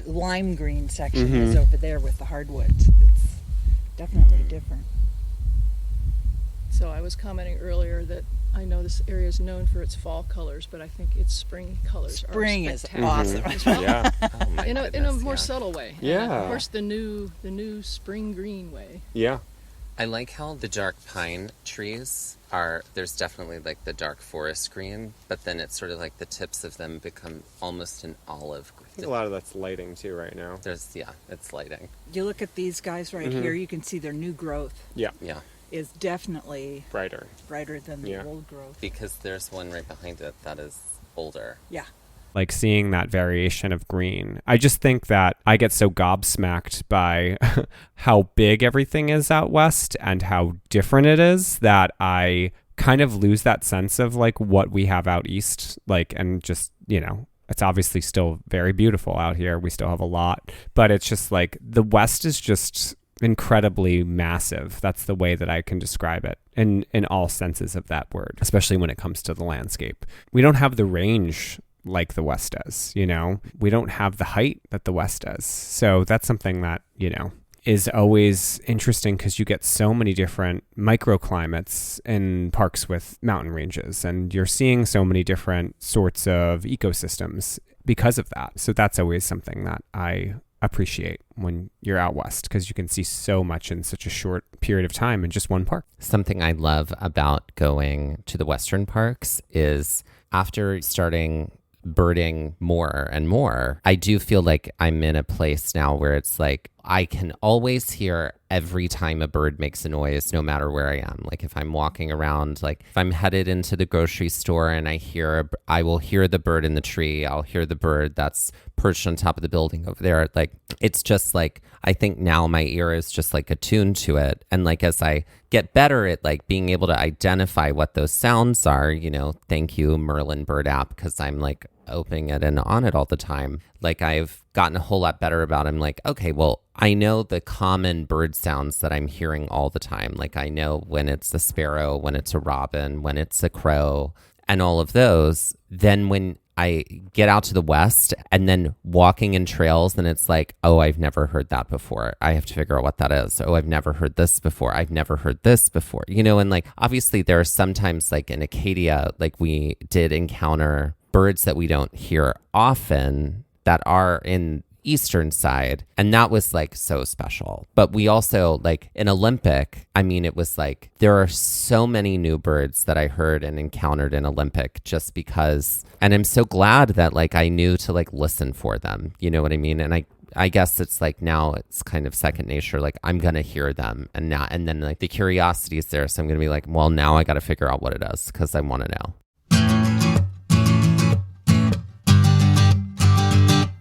lime green section is over there with the hardwoods. It's definitely different. So I was commenting earlier that I know this area is known for its fall colors, but I think its spring colors Spring are is spectacular awesome. as well. Yeah. Oh my In a goodness, more yeah. subtle way. Yeah. And of course, the new spring green way. Yeah. I like how the dark pine trees there's definitely like the dark forest green, but then it's sort of like the tips of them become almost an olive. I think a lot of that's lighting too right now. It's lighting. You look at these guys right here, you can see their new growth Yeah. Yeah, is definitely Brighter. brighter than the Yeah. old growth. because there's one right behind it that is older. Yeah. Like seeing that variation of green. I just think that I get so gobsmacked by how big everything is out west and how different it is that I kind of lose that sense of like what we have out east. Like, and just, it's obviously still very beautiful out here. We still have a lot, but it's just like the west is just incredibly massive. That's the way that I can describe it in all senses of that word, especially when it comes to the landscape. We don't have the range like the West does, we don't have the height that the West does. So that's something that, is always interesting because you get so many different microclimates in parks with mountain ranges, and you're seeing so many different sorts of ecosystems because of that. So that's always something that I appreciate when you're out west, because you can see so much in such a short period of time in just one park. Something I love about going to the Western parks is after starting birding more and more, I do feel like I'm in a place now where it's like I can always hear every time a bird makes a noise, no matter where I am. Like if I'm walking around, like if I'm headed into the grocery store and I will hear the bird in the tree. I'll hear the bird that's perched on top of the building over there. Like it's just like, I think now my ear is just like attuned to it. And like as I get better at like being able to identify what those sounds are, thank you Merlin Bird app, because I'm like opening it and on it all the time. Like I've gotten a whole lot better about it. I'm like, okay, well, I know the common bird sounds that I'm hearing all the time. Like I know when it's a sparrow, when it's a robin, when it's a crow, and all of those. Then when I get out to the west and then walking in trails and it's like, oh, I've never heard that before. I have to figure out what that is. Oh, I've never heard this before. I've never heard this before. And like obviously there are sometimes like in Acadia, like we did encounter birds that we don't hear often that are in eastern side, and that was like so special. But we also like in Olympic, I mean, it was like there are so many new birds that I heard and encountered in Olympic just because, and I'm so glad that like I knew to like listen for them, you know what I mean? And I guess it's like now it's kind of second nature. Like I'm going to hear them and then like the curiosity is there. So I'm going to be like, well, now I got to figure out what it is because I want to know.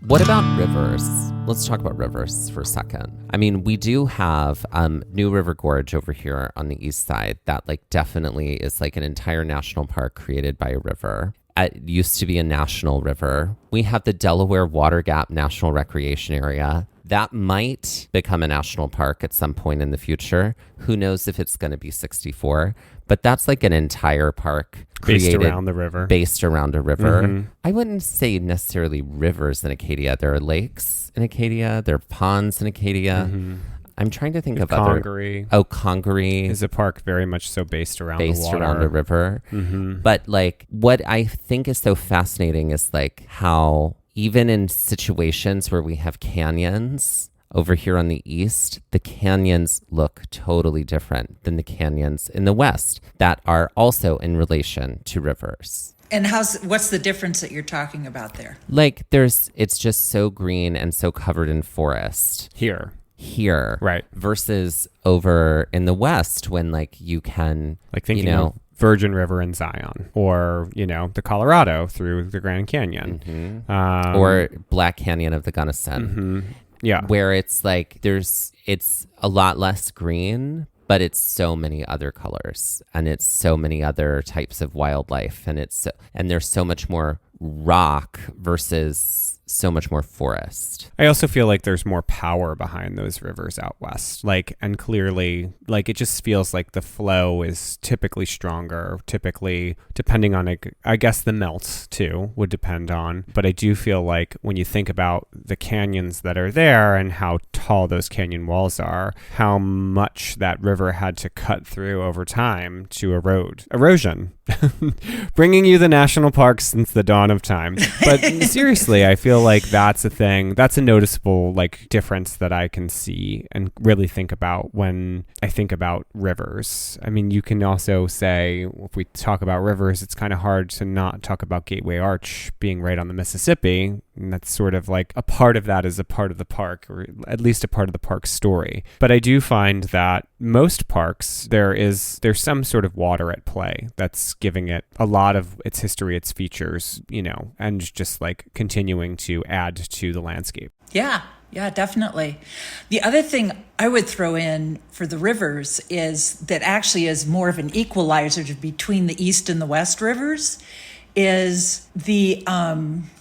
What about rivers? Let's talk about rivers for a second. I mean, we do have New River Gorge over here on the east side that like definitely is like an entire national park created by a river. It used to be a national river. We have the Delaware Water Gap National Recreation Area. That might become a national park at some point in the future. Who knows if it's going to be 64, but that's like an entire park created Based around the river. Based around a river. Mm-hmm. I wouldn't say necessarily rivers in Acadia. There are lakes in Acadia. There are ponds in Acadia. Mm-hmm. I'm trying to think of Congaree. other. Oh, Congaree is a park very much so based around the water. Around a river. Mm-hmm. But like what I think is so fascinating is like how even in situations where we have canyons over here on the east, the canyons look totally different than the canyons in the west that are also in relation to rivers. And what's the difference that you're talking about there? Like it's just so green and so covered in forest. Here. Right. Versus over in the west when like you can, like thinking of Virgin River in Zion, or the Colorado through the Grand Canyon, mm-hmm. Or Black Canyon of the Gunnison. Mm-hmm. Yeah, where it's like it's a lot less green, but it's so many other colors and it's so many other types of wildlife, and there's so much more rock versus so much more forest. I also feel like there's more power behind those rivers out west. Like, and clearly, like, it just feels like the flow is typically stronger, typically, depending on, I guess the melt too would depend on. But I do feel like when you think about the canyons that are there and how tall those canyon walls are, how much that river had to cut through over time to erode. Erosion. Bringing you the national parks since the dawn of time. But seriously, I feel like that's a thing. That's a noticeable like difference that I can see and really think about when I think about rivers. I mean, you can also say, if we talk about rivers, it's kind of hard to not talk about Gateway Arch being right on the Mississippi. And that's sort of like a part of that is a part of the park, or at least a part of the park story. But I do find that most parks, there's some sort of water at play that's giving it a lot of its history, its features, and just like continuing to add to the landscape. Yeah, definitely. The other thing I would throw in for the rivers is that actually is more of an equalizer between the east and the west rivers is the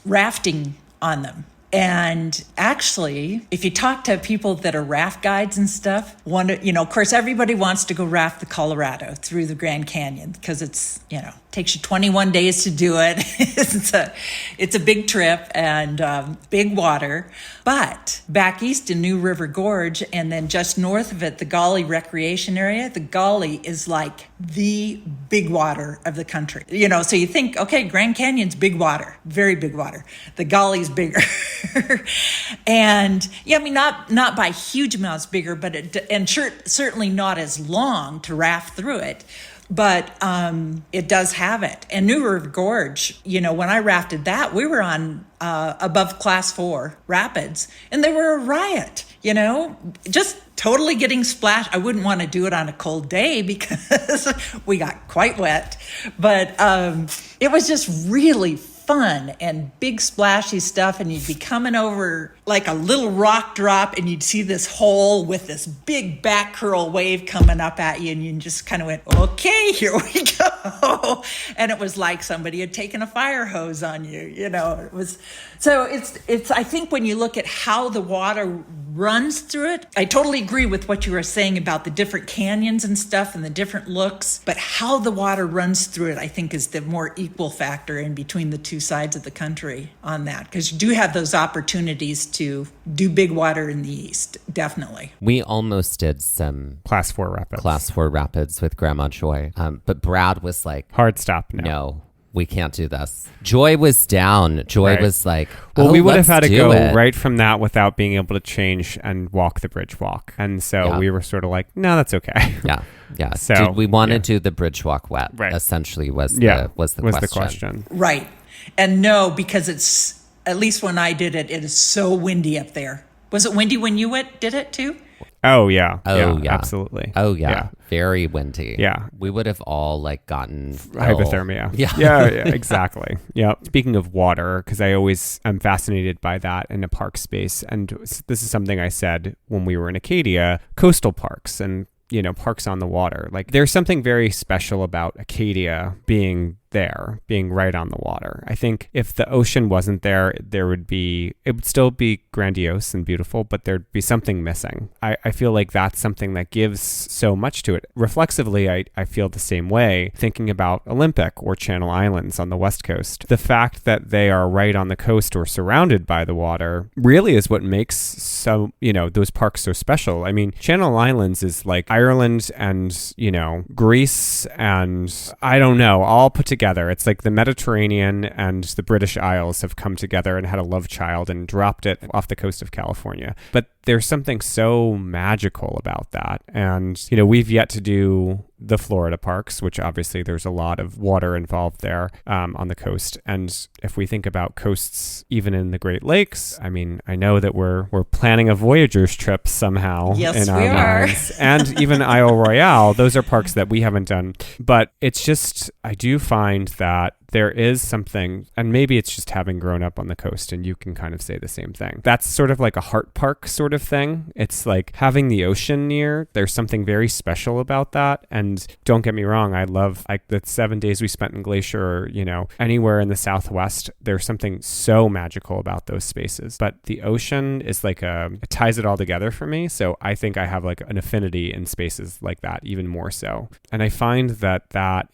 rafting on them. And actually, if you talk to people that are raft guides and stuff, of course, everybody wants to go raft the Colorado through the Grand Canyon because it's, takes you 21 days to do it. It's a big trip and big water. But back east in New River Gorge and then just north of it, the Gauley Recreation Area, the Gauley is like the big water of the country. So you think, okay, Grand Canyon's big water, very big water. The Gauley's bigger. And yeah, I mean, not by huge amounts bigger, but certainly not as long to raft through it. But it does have it. And New River Gorge, when I rafted that, we were on above class 4 rapids, and they were a riot, just totally getting splashed. I wouldn't want to do it on a cold day because we got quite wet. But it was just really fun and big splashy stuff, and you'd be coming over like a little rock drop and you'd see this hole with this big back curl wave coming up at you, and you just kind of went, okay, here we go. And it was like somebody had taken a fire hose on you, it was. So it's I think when you look at how the water runs through it, I totally agree with what you were saying about the different canyons and stuff and the different looks, but how the water runs through it, I think, is the more equal factor in between the two sides of the country on that, because you do have those opportunities to do big water in the east, definitely. We almost did some Class 4 rapids with Grandma Joy, but Brad was like, hard stop now. No, we can't do this. Joy was down. Joy was like, well, we would have had to go right from that without being able to change and walk the bridge walk. And so we were sort of like, no, that's okay. Yeah. So did we want to do the bridge walk wet? Right. Essentially was the question. Right. And no, because it's, at least when I did it, it is so windy up there. Was it windy when you did it too? Oh, yeah. Yeah. Absolutely. Oh, yeah. Very windy. Yeah. We would have all gotten hypothermia. Yeah, exactly. Yeah. Speaking of water, because I always am fascinated by that in a park space. And this is something I said when we were in Acadia, coastal parks and, parks on the water. Like, there's something very special about Acadia being right on the water. I think if the ocean wasn't there, it would still be grandiose and beautiful, but there'd be something missing. I feel like that's something that gives so much to it. Reflexively, I feel the same way thinking about Olympic or Channel Islands on the West Coast. The fact that they are right on the coast or surrounded by the water really is what makes those parks so special. I mean, Channel Islands is like Ireland and, Greece and I don't know, all put together. It's like the Mediterranean and the British Isles have come together and had a love child and dropped it off the coast of California. But there's something so magical about that. And, we've yet to do the Florida parks, which obviously there's a lot of water involved there on the coast. And if we think about coasts, even in the Great Lakes, I mean, I know that we're planning a Voyager's trip somehow in our minds. And even Isle Royale, those are parks that we haven't done. But it's just, I do find that there is something, and maybe it's just having grown up on the coast, and you can kind of say the same thing. That's sort of like a heart park sort of thing. It's like having the ocean near. There's something very special about that. And don't get me wrong, I love like the 7 days we spent in Glacier, or, you know, anywhere in the Southwest. There's something so magical about those spaces. But the ocean is like it ties it all together for me. So I think I have like an affinity in spaces like that, even more so. And I find that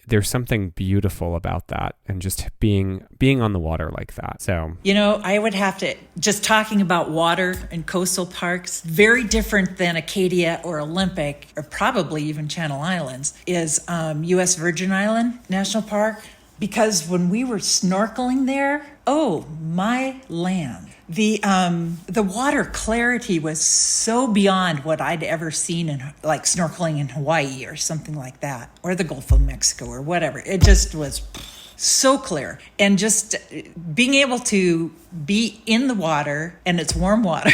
there's something beautiful about that, and just being on the water like that. So, you know, I would have to, just talking about water and coastal parks, very different than Acadia or Olympic, or probably even Channel Islands, is U.S. Virgin Island National Park. Because when we were snorkeling there, oh my land, the water clarity was so beyond what I'd ever seen in like snorkeling in Hawaii or something like that, or the Gulf of Mexico or whatever. It just was so clear. And just being able to be in the water, and it's warm water,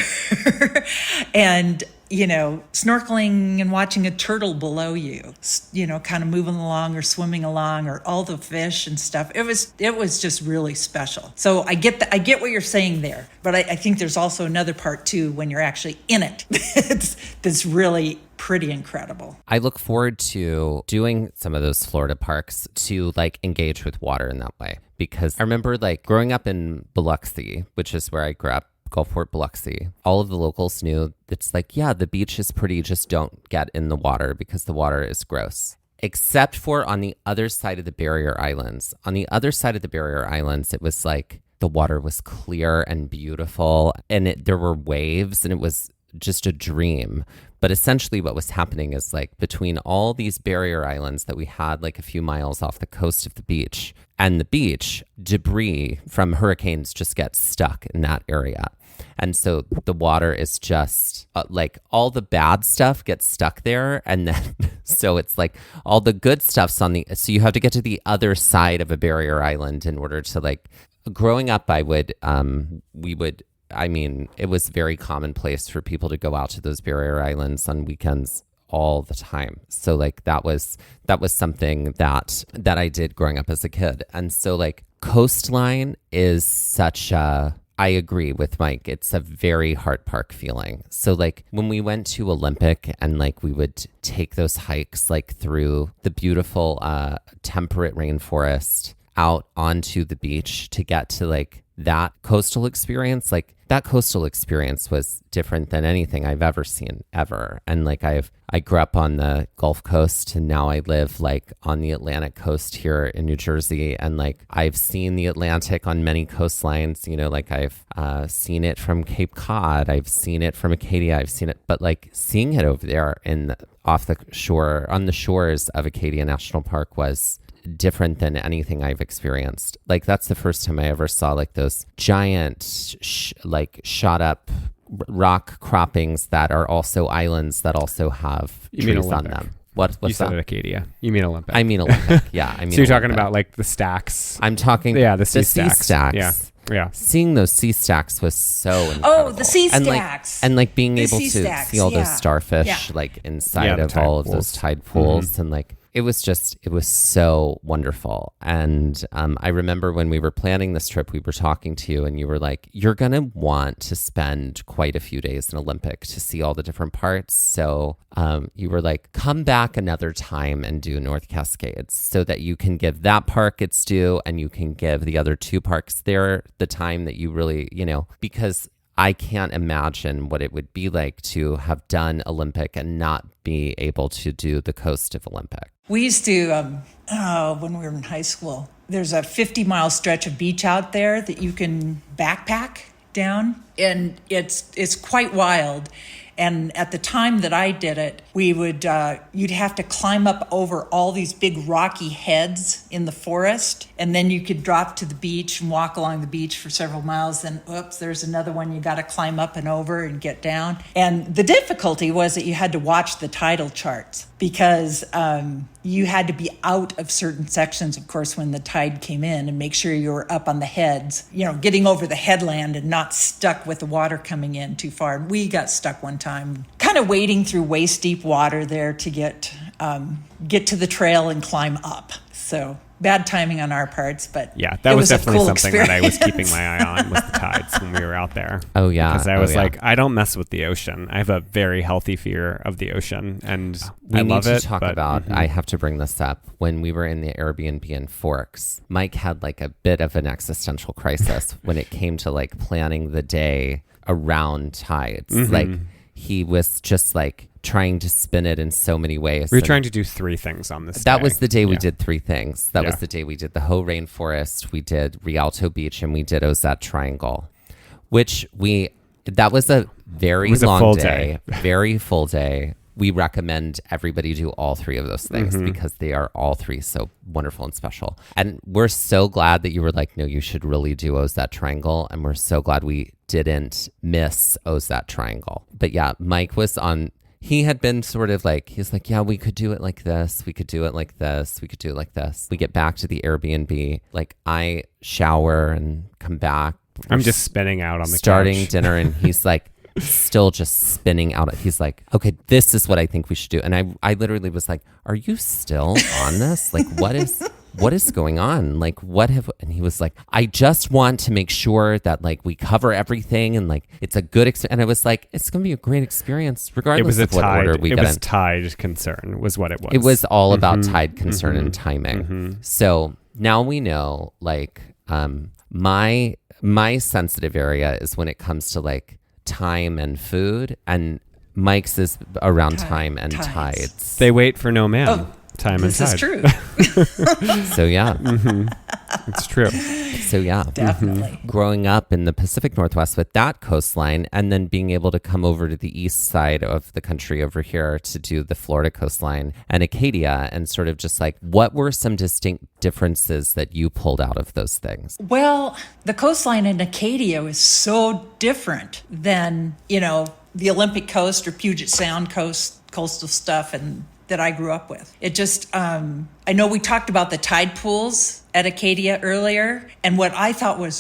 and, you know, snorkeling and watching a turtle below you, you know, kind of moving along or swimming along, or all the fish and stuff. It was just really special. So I get what you're saying there, but I think there's also another part too when you're actually in it. That's really pretty incredible. I look forward to doing some of those Florida parks to like engage with water in that way, because I remember like growing up in Biloxi, which is where I grew up, Gulfport, Biloxi. All of the locals knew it's like, yeah, the beach is pretty, just don't get in the water because the water is gross. Except for on the other side of the barrier islands. On the other side of the barrier islands, it was like the water was clear and beautiful, and there were waves, and it was just a dream. But essentially what was happening is like between all these barrier islands that we had like a few miles off the coast of the beach and the beach, debris from hurricanes just gets stuck in that area. And so the water is just like all the bad stuff gets stuck there. And then so it's like all the good stuff's so you have to get to the other side of a barrier island in order to like, growing up, it was very commonplace for people to go out to those barrier islands on weekends all the time. So like that was something that I did growing up as a kid. And so like coastline is I agree with Mike. It's a very heart park feeling. So like when we went to Olympic and like we would take those hikes like through the beautiful temperate rainforest out onto the beach to get to like that coastal experience, like that coastal experience was different than anything I've ever seen ever. And like I grew up on the Gulf Coast, and now I live like on the Atlantic coast here in New Jersey. And like I've seen the Atlantic on many coastlines, you know, like I've seen it from Cape Cod, I've seen it from Acadia, I've seen it, but like seeing it over there off the shore, on the shores of Acadia National Park was different than anything I've experienced. Like that's the first time I ever saw like those giant like shot up rock croppings that are also islands that also have trees on them. What's you said that? At Acadia. You mean Olympic. I mean Olympic. Yeah, I mean. So you're talking Olympic. About like the stacks. I'm talking. Yeah, the sea stacks. Yeah. Seeing those sea stacks was so incredible. Oh, the sea stacks. And like being The able sea to stacks, see all yeah. those starfish Yeah. like inside the of tide all of pools. those tide pools, and like it was so wonderful. And I remember when we were planning this trip, we were talking to you and you were like, you're going to want to spend quite a few days in Olympic to see all the different parts. So you were like, come back another time and do North Cascades so that you can give that park its due and you can give the other two parks there the time that you really, you know, because I can't imagine what it would be like to have done Olympic and not be able to do the coast of Olympic. We used to, when we were in high school, there's a 50-mile stretch of beach out there that you can backpack down, and it's quite wild. And at the time that I did it, we would you'd have to climb up over all these big rocky heads in the forest, and then you could drop to the beach and walk along the beach for several miles. Then, oops, there's another one you got to climb up and over and get down. And the difficulty was that you had to watch the tidal charts because you had to be out of certain sections, of course, when the tide came in, and make sure you were up on the heads, you know, getting over the headland and not stuck with the water coming in too far. We got stuck one time, kind of wading through waist deep water there to get to the trail and climb up. So bad timing on our parts, but yeah, that was definitely cool something that I was keeping my eye on, was the tides when we were out there. Oh yeah, because I was like, I don't mess with the ocean. I have a very healthy fear of the ocean, and we I need love to it. talk about. I have to bring this up. When we were in the Airbnb in Forks, Mike had like a bit of an existential crisis when it came to like planning the day around tides. Like he was just like trying to spin it in so many ways. We were trying to do 3 things on this That day. was the day we did 3 things. That Yeah. was the day we did the Hoh Rainforest, we did Rialto Beach, and we did Ozette Triangle, which that was a very long full day, very full day. We recommend everybody do all 3 of those things because they are all 3 so wonderful and special. And we're so glad that you were like, no, you should really do Ozette Triangle. And we're so glad we didn't miss Ozette Triangle. But yeah, Mike was on... He had been sort of like, he's like, yeah, we could do it like this. We could do it like this. We could do it like this. We get back to the Airbnb. Like I shower and come back. I'm just spinning out on the starting couch. dinner. And he's like, still just spinning out. He's like, okay, this is what I think we should do. And I literally was like, are you still on this? Like, what is going on? Like, and he was like, I just want to make sure that like we cover everything and like it's a good experience. And I was like, it's going to be a great experience regardless of what order we get in. It was tide concern was what it was. It was all about tide concern and timing. So now we know like my sensitive area is when it comes to like time and food, and Mike's is around time and tides. They wait for no man. Oh, time this and is tide. true. So yeah. It's true. So yeah. Definitely. Growing up in the Pacific Northwest with that coastline, and then being able to come over to the east side of the country over here to do the Florida coastline and Acadia, and sort of just like, what were some distinct differences that you pulled out of those things? Well, the coastline in Acadia is so different than, the Olympic coast or Puget Sound coastal stuff and that I grew up with. It just, I know we talked about the tide pools at Acadia earlier, and what I thought was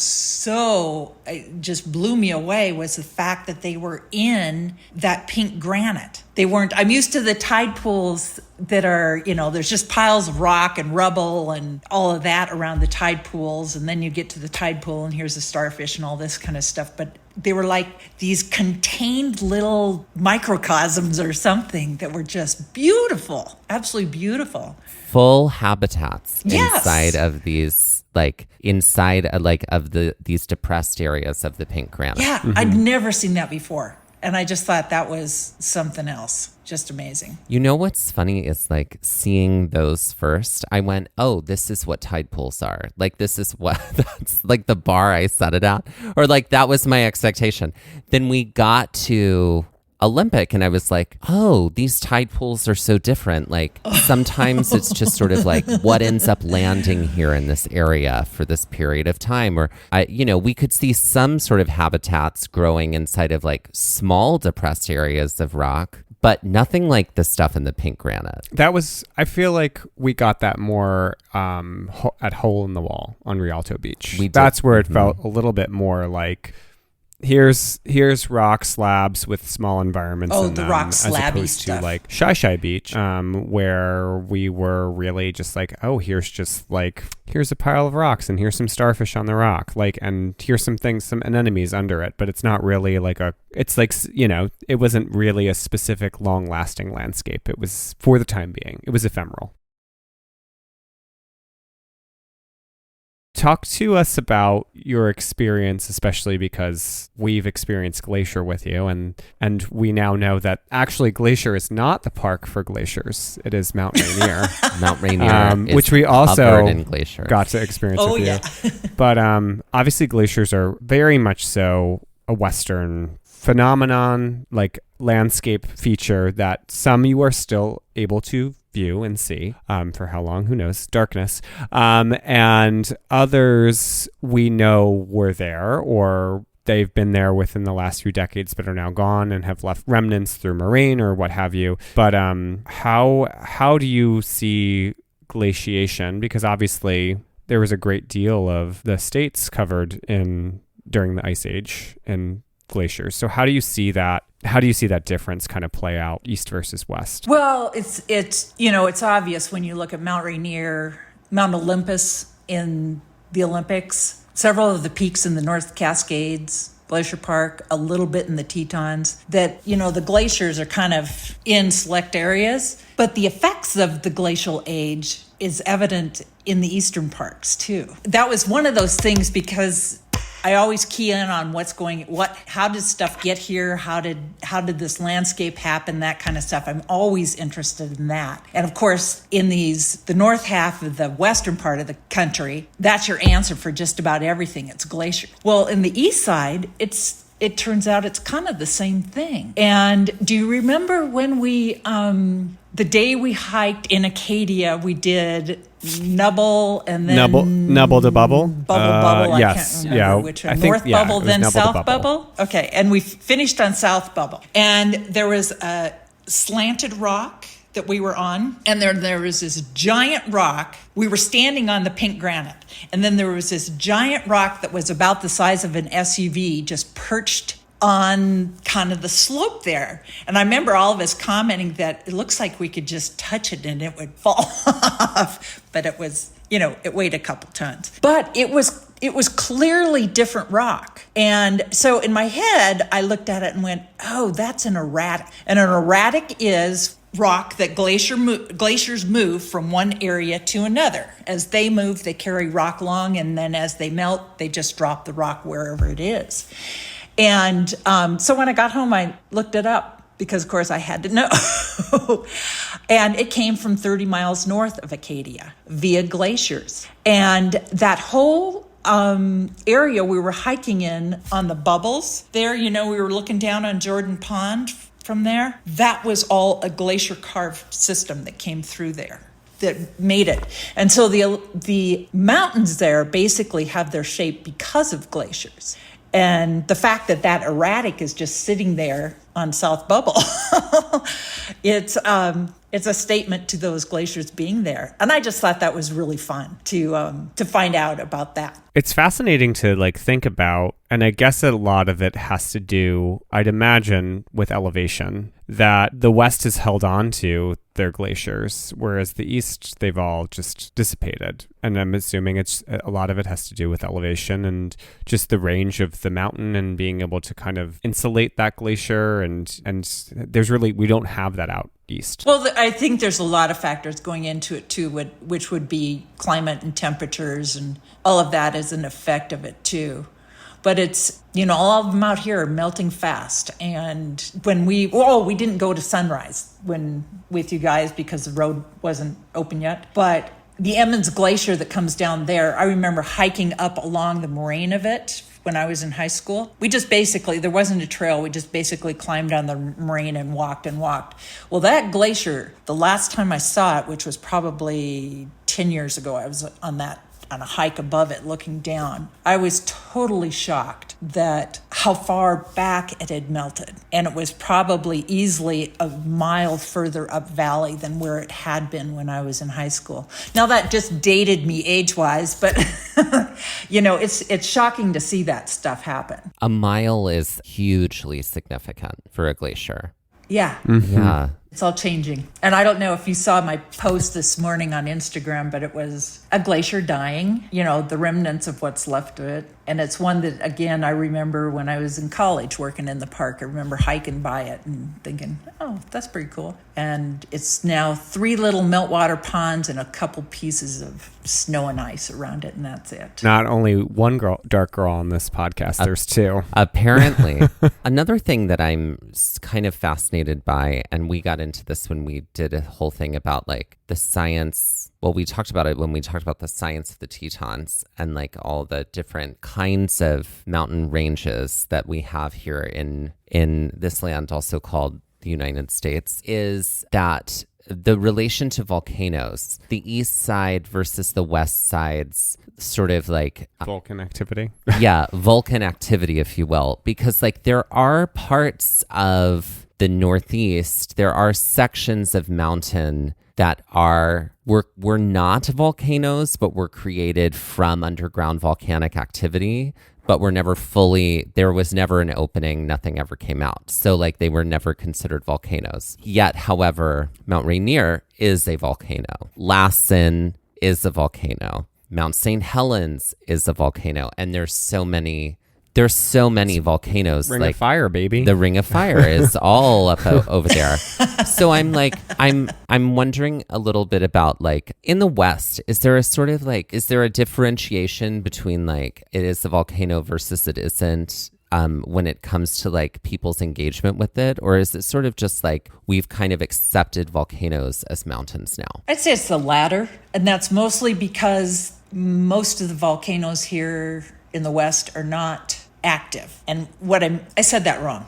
it just blew me away was the fact that they were in that pink granite. They weren't, I'm used to the tide pools that are, there's just piles of rock and rubble and all of that around the tide pools, and then you get to the tide pool and here's the starfish and all this kind of stuff. But they were like these contained little microcosms or something that were just beautiful, absolutely beautiful. Full habitats Yes. inside of these, these depressed areas of the pink granite. Yeah, I'd never seen that before. And I just thought that was something else. Just amazing. You know what's funny is like seeing those first, I went, oh, this is what tide pools are. Like, this is what, that's like the bar I set it at. Or like, that was my expectation. Then we got to Olympic and I was like, oh, these tide pools are so different. Like sometimes it's just sort of like what ends up landing here in this area for this period of time. Or, we could see some sort of habitats growing inside of like small depressed areas of rock, but nothing like the stuff in the pink granite. I feel like we got that more at Hole in the Wall on Rialto Beach. That's where it felt a little bit more like, here's rock slabs with small environments in the them, rock as slabby opposed stuff. to like Shy Beach, where we were really just like, oh, here's a pile of rocks and here's some starfish on the rock, like, and here's some anemones under it, but it's not really like it wasn't really a specific long-lasting landscape. It was, for the time being, it was ephemeral. Talk to us about your experience, especially because we've experienced Glacier with you, and we now know that actually Glacier is not the park for glaciers. It is Mount Rainier. Mount Rainier, which we also in Glacier. got to experience with yeah. you. But obviously glaciers are very much so a Western phenomenon, like landscape feature that some you are still able to view and see for how long, who knows, darkness, and others we know were there, or they've been there within the last few decades but are now gone and have left remnants through moraine or what have you. But how do you see glaciation? Because obviously there was a great deal of the states covered during the Ice Age and glaciers. So how do you see that? How do you see that difference kind of play out, east versus west? Well, it's obvious when you look at Mount Rainier Mount Olympus in the Olympics, several of the peaks in the North Cascades, Glacier Park, a little bit in the Tetons, that, the glaciers are kind of in select areas, but the effects of the glacial age is evident in the eastern parks too. That was one of those things because I always key in on how did stuff get here? How did this landscape happen? That kind of stuff. I'm always interested in that. And of course, in the north half of the western part of the country, that's your answer for just about everything. It's glacier. Well, in the east side, it turns out it's kind of the same thing. And do you remember when the day we hiked in Acadia, we did Nubble and then Nubble to Bubble? Bubble. Yes. I can't remember which one. North Bubble, then South Bubble. Okay. And we finished on South Bubble. And there was a slanted rock that we were on. And there was this giant rock. We were standing on the pink granite. And then there was this giant rock that was about the size of an SUV just perched on kind of the slope there. And I remember all of us commenting that it looks like we could just touch it and it would fall off. But it was, it weighed a couple tons. But it was clearly different rock. And so in my head, I looked at it and went, oh, that's an erratic. And an erratic is rock that glaciers move from one area to another. As they move, they carry rock along, and then as they melt, they just drop the rock wherever it is. And so when I got home, I looked it up because, of course, I had to know. And it came from 30 miles north of Acadia via glaciers. And that whole area we were hiking in on the bubbles there, we were looking down on Jordan Pond from there. That was all a glacier carved system that came through there that made it. And so the mountains there basically have their shape because of glaciers. And the fact that erratic is just sitting there on South Bubble, it's a statement to those glaciers being there. And I just thought that was really fun to find out about that. It's fascinating to think about, and I guess a lot of it has to do, I'd imagine, with elevation, that the West has held on to their glaciers, whereas the East, they've all just dissipated. And I'm assuming a lot of it has to do with elevation and just the range of the mountain and being able to kind of insulate that glacier. And we don't have that out East. Well, I think there's a lot of factors going into it too, which would be climate and temperatures, and all of that is an effect of it too. But it's, all of them out here are melting fast. And when we didn't go to Sunrise with you guys because the road wasn't open yet. But the Emmons Glacier that comes down there, I remember hiking up along the moraine of it when I was in high school. We just there wasn't a trail. We just basically climbed on the moraine and walked and walked. Well, that glacier, the last time I saw it, which was probably 10 years ago, I was on a hike above it looking down. I was totally shocked that how far back it had melted. And it was probably easily a mile further up valley than where it had been when I was in high school. Now that just dated me age-wise, but it's shocking to see that stuff happen. A mile is hugely significant for a glacier. Yeah. Mm-hmm. Yeah. It's all changing. And I don't know if you saw my post this morning on Instagram, but it was a glacier dying, the remnants of what's left of it. And it's one that, again, I remember when I was in college working in the park. I remember hiking by it and thinking, oh, that's pretty cool. And it's now 3 little meltwater ponds and a couple pieces of snow and ice around it, and that's it. Not only one dark girl on this podcast, there's 2. Apparently. Another thing that I'm kind of fascinated by, and we got into this when we did a whole thing about the science. Well, we talked about it when we talked about the science of the Tetons and all the different kinds of mountain ranges that we have here in this land, also called the United States, is that the relation to volcanoes, the east side versus the west side's sort of volcan activity. Yeah, volcan activity, if you will, because there are parts of the Northeast, there are sections of mountain that were not volcanoes, but were created from underground volcanic activity, but there was never an opening, nothing ever came out. So they were never considered volcanoes. Yet, however, Mount Rainier is a volcano. Lassen is a volcano. Mount St. Helens is a volcano. And there's so many volcanoes. Ring of Fire, baby. The Ring of Fire is all up over there. So I'm like, I'm wondering a little bit about like in the West, is there a differentiation between like it is a volcano versus it isn't? When it comes to like people's engagement with it, or is it sort of just like we've kind of accepted volcanoes as mountains now? I'd say it's the latter, and that's mostly because most of the volcanoes here in the West are not active. And I said that wrong.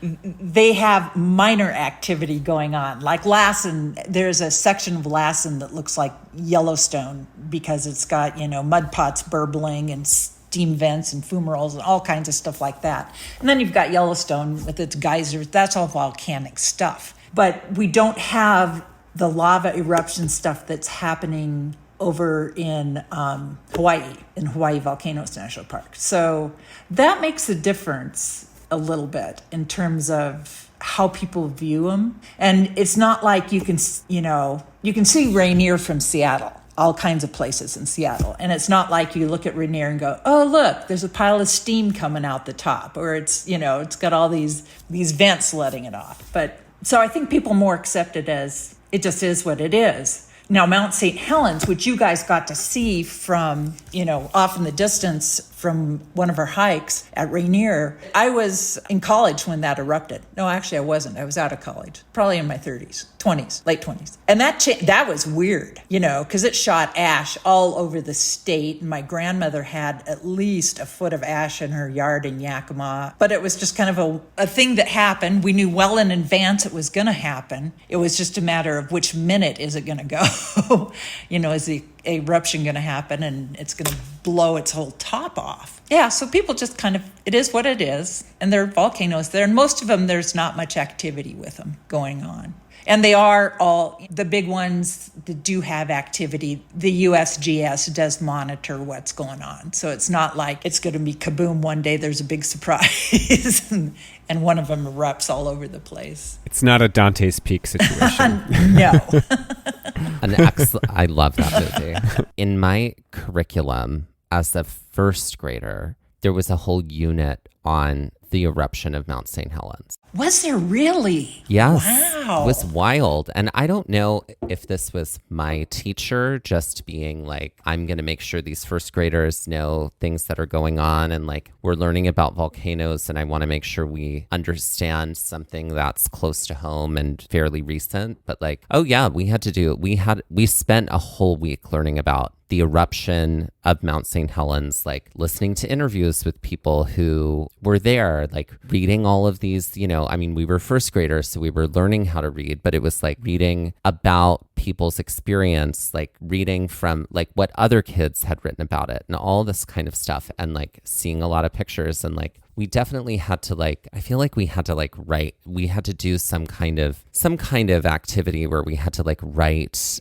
They have minor activity going on. Like Lassen, there's a section of Lassen that looks like Yellowstone because it's got, mud pots burbling and steam vents and fumaroles and all kinds of stuff like that. And then you've got Yellowstone with its geysers. That's all volcanic stuff. But we don't have the lava eruption stuff that's happening over in Hawaii, in Hawaii Volcanoes National Park. So that makes a difference a little bit in terms of how people view them. And it's not like you can see Rainier from Seattle, all kinds of places in Seattle. And it's not like you look at Rainier and go, oh, look, there's a pile of steam coming out the top, or it's got all these vents letting it off. But so I think people more accept it as it just is what it is. Now, Mount St. Helens, which you guys got to see from, off in the distance from one of our hikes at Rainier, I was in college when that erupted. No, actually, I wasn't. I was out of college, probably in my 30s, 20s, late 20s. And that was weird, because it shot ash all over the state. And my grandmother had at least a foot of ash in her yard in Yakima. But it was just kind of a thing that happened. We knew well in advance it was going to happen. It was just a matter of which minute is it going to go. Is the eruption going to happen and it's going to blow its whole top off. Yeah, so people just it is what it is. And there are volcanoes there. And most of them, there's not much activity with them going on. And they are all the big ones that do have activity. The USGS does monitor what's going on. So it's not like it's going to be kaboom one day, there's a big surprise and one of them erupts all over the place. It's not a Dante's Peak situation. No. I love that movie. In my curriculum as a first grader, there was a whole unit on the eruption of Mount St. Helens. Was there really? Yes. Wow. It was wild. And I don't know if this was my teacher just being like, I'm going to make sure these first graders know things that are going on. And like, we're learning about volcanoes and I want to make sure we understand something that's close to home and fairly recent. But like, oh yeah, we spent a whole week learning about the eruption of Mount St. Helens, like listening to interviews with people who were there, like reading all of these, we were first graders, so we were learning how to read, but it was like reading about people's experience, like reading from like what other kids had written about it and all this kind of stuff, and like seeing a lot of pictures. And like we definitely had to I feel like we had to write, we had to do some kind of activity where we had to write,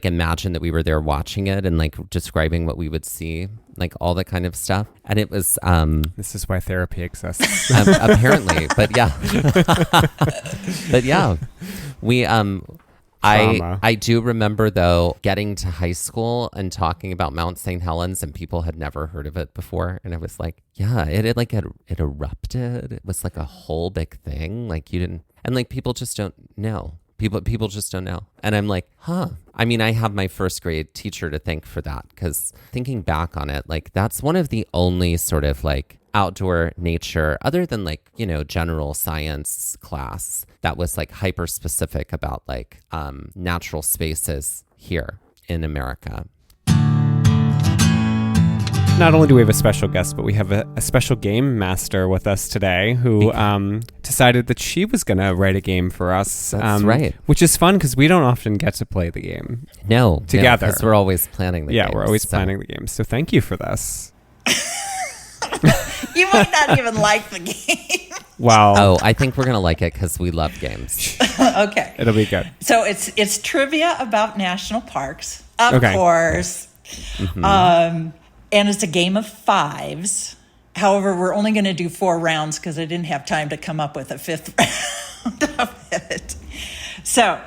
imagine that we were there watching it and like describing what we would see, like all that kind of stuff. And it was this is why therapy exists. Apparently. But yeah we I do remember though getting to high school and talking about Mount St. Helens and people had never heard of it before, and I was like, yeah, it erupted. It was like a whole big thing, like you didn't, and like people just don't know. People just don't know. And I'm like, huh. I mean, I have my first grade teacher to thank for that, because thinking back on it, like that's one of the only sort of like outdoor nature, other than like, general science class, that was like hyper specific about like natural spaces here in America. Not only do we have a special guest, but we have a special game master with us today who decided that she was going to write a game for us. That's right. Which is fun because we don't often get to play the game. No. Together. Because we're always planning the game. Yeah, we're always planning the game. So thank you for this. You might not even like the game. Wow. Oh, I think we're going to like it because we love games. Okay. It'll be good. So it's trivia about national parks, of course. Mm-hmm. And it's a game of fives. However, we're only going to do 4 rounds because I didn't have time to come up with a 5th round of it. So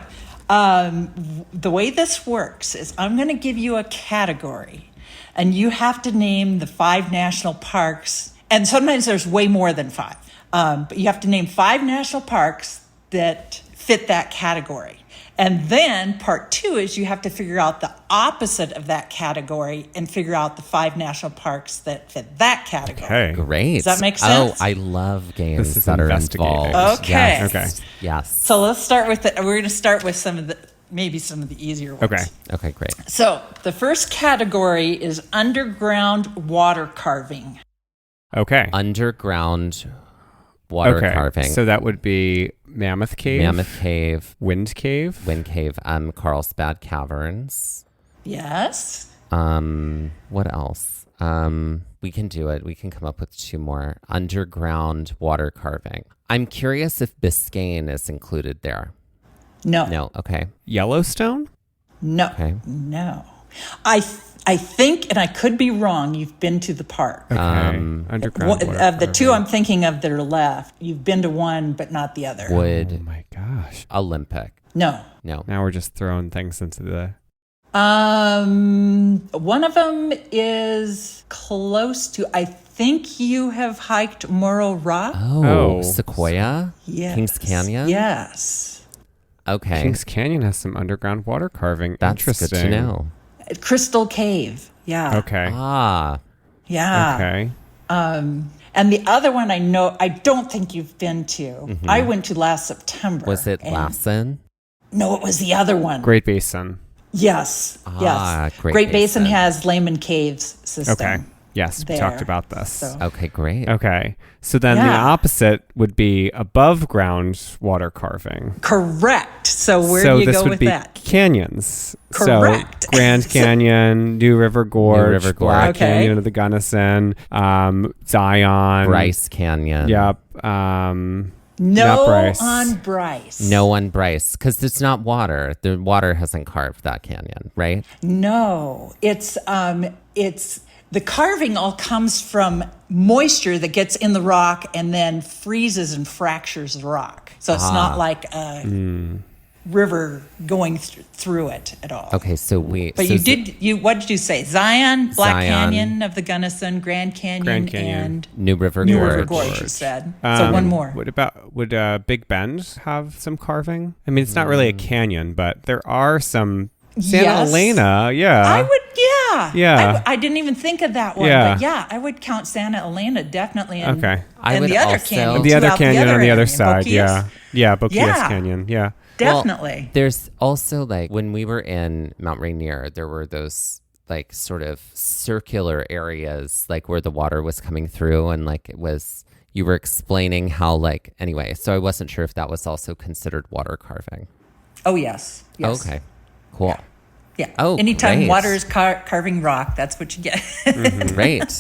The way this works is I'm going to give you a category, and you have to name the 5 national parks. And sometimes there's way more than 5. But you have to name 5 national parks that fit that category. And then part 2 is you have to figure out the opposite of that category and figure out the 5 national parks that fit that category. Okay. Great. Does that make sense? Oh, I love games This is that are investigative. involved. Okay. Yes. Okay. Yes. So let's start with we're going to start with maybe some of the easier ones. Okay. Okay, great. So the first category is underground water carving. Okay. Underground water Okay. carving. So that would be Mammoth Cave. Mammoth Cave, Wind Cave. Wind Cave, Carlsbad Caverns. Yes. What else? We can do it. We can come up with 2 more. Underground water carving. I'm curious if Biscayne is included there. No. No. Okay. Yellowstone? No. Okay. No. I think, and I could be wrong, you've been to the park. Okay. Underground water Of the 2 carving. I'm thinking of that are left, you've been to one, but not the other. Oh Would my gosh. Olympic. No. No. Now we're just throwing things into the... One of them is close to, I think you have hiked Morro Rock. Oh, Oh. Sequoia? Yes. Kings Canyon? Yes. Okay. Kings Canyon has some underground water carving. That's Interesting. good to know. Crystal Cave. Yeah. Okay. Ah. Yeah. Okay. And the other one I don't think you've been to. I went to last September. Was it and- Lassen? No, it was the other one. Great Basin. Yes. Ah, yes. Great Basin Basin. has Lehman Caves system. Okay. Yes, we there. talked about this. So- Okay, great. Okay. So then the Yeah. opposite would be above ground water carving. Correct. So where so do you this go would with be that? canyons. Correct. So Grand Canyon, New River Gorge, River Gorge. Black Okay. Canyon of the Gunnison, Zion. Bryce Canyon. Yep. No Not Bryce. on Bryce. No one Bryce, because it's not water. The water hasn't carved that canyon, right? No. It's the carving all comes from moisture that gets in the rock and then freezes and fractures the rock. So it's not like a river going through it at all. Okay, so we. But so what did you say? Zion, Black Zion. Canyon of the Gunnison, Grand Canyon, Canyon. and New River New Gorge. River Gorge, you said. So one more. Would Big Bend have some carving? I mean, it's not really a canyon, but there are some. Santa Yes. Elena, yeah. I would, yeah. Yeah. I didn't even think of that one. Yeah. But yeah, I would count Santa Elena definitely. And, Okay. I and would the other also- canyon. The other throughout canyon on the other end, side, Boquillas. yeah. Yeah, Boquillas Yeah. Canyon, yeah. Definitely. Well, there's also like when we were in Mount Rainier, there were those like sort of circular areas like where the water was coming through and like you were explaining how like, anyway, so I wasn't sure if that was also considered water carving. Oh, yes. Yes. Okay, cool. Yeah. Oh, Anytime great. water is carving rock, that's what you get. Great.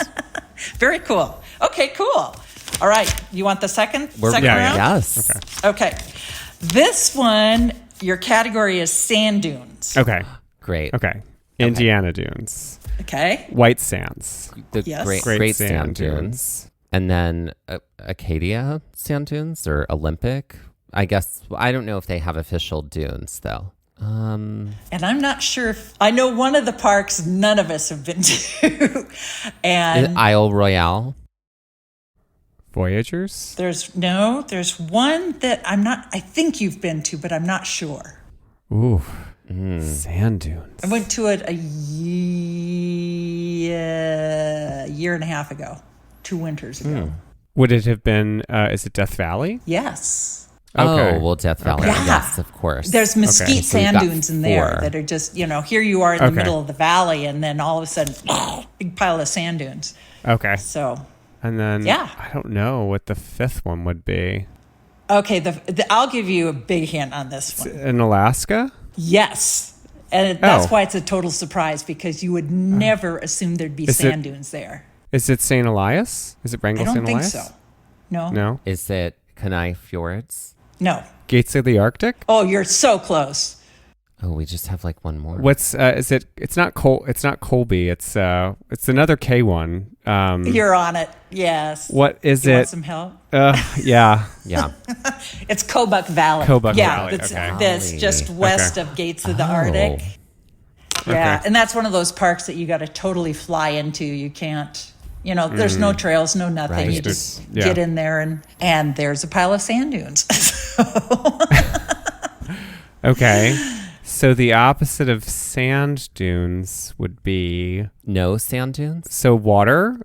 Very cool. Okay, cool. All right. You want the second round? Yes. Okay. This one, your category is sand dunes. Okay. Great. Okay. Indiana Dunes. Okay. White Sands. The Yes. great Sand sand dunes. dunes. And then Acadia sand dunes or Olympic. I guess, I don't know if they have official dunes though. And I'm not sure if I know one of the parks none of us have been to. And Isle Royale. Voyagers? there's one that I think you've been to, but I'm not sure. Ooh. Sand dunes. I went to it a year and a half ago, 2 winters ago. Would it have been, is it Death Valley? Yes. Okay. Oh, well, Death Valley. Yeah. Yes, of course. There's mesquite So we've sand got dunes in there 4. that are just, here you are in the Okay. middle of the valley, and then all of a sudden, big pile of sand dunes. Okay. So, And then, Yeah. I don't know what the 5th one would be. okay, I'll give you a big hint on this one. In Alaska? Yes. And that's Oh. why it's a total surprise, because you would never assume there'd be Is sand dunes there. Is it St. Elias? Is it I Wrangell don't St. think Elias? so. No. No. Is it Kenai Fjords? No. Gates of the Arctic? Oh, you're so close. Oh, we just have like one more. What's is it? It's not Colby. It's another K one. You're on it. Yes. What is you it? Want some help? Yeah. Yeah. It's Kobuk Valley. Kobuk yeah, Valley. That's just west of Gates of the Arctic. Yeah, Okay. and that's one of those parks that you got to totally fly into. You can't, there's no trails, no nothing. Right. You just get in there and there's a pile of sand dunes. Okay. So the opposite of sand dunes would be No sand dunes? so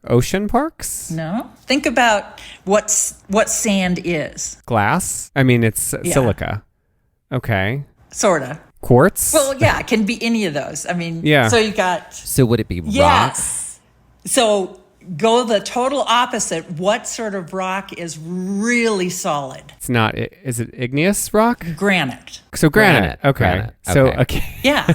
ocean parks, No, think about what sand is. glass. I mean, it's silica. Okay. Sorta. Quartz. Well, yeah, it can be any of those. I mean, Yeah. So you got So would it be rock? yes. So go the total opposite. What sort of rock is really solid? It's not. Is it igneous rock? Granite. So granite. Okay. Granite. So Okay. Yeah.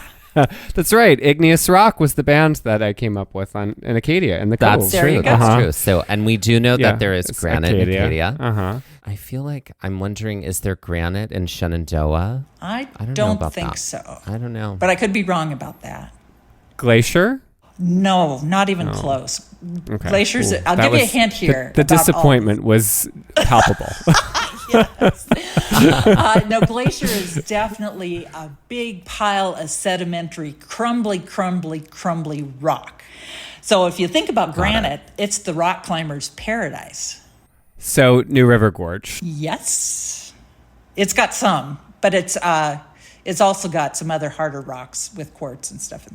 that's right. Igneous Rock was the band that I came up with in Acadia in the That's Cove. There true. you go. That's true. So, and we do know Yeah, that there is it's granite in Acadia. Acadia. I feel like I'm wondering, is there granite in Shenandoah? I don't know don't about think that. so. I don't know. But I could be wrong about that. Glacier. No, not even close. Okay. Glaciers, I'll That give you a was- hint here. The about all- disappointment was palpable. No, glacier is definitely a big pile of sedimentary, crumbly rock. So if you think about granite, it's the rock climber's paradise. So New River Gorge. Yes. It's got some, but it's also got some other harder rocks with quartz and stuff.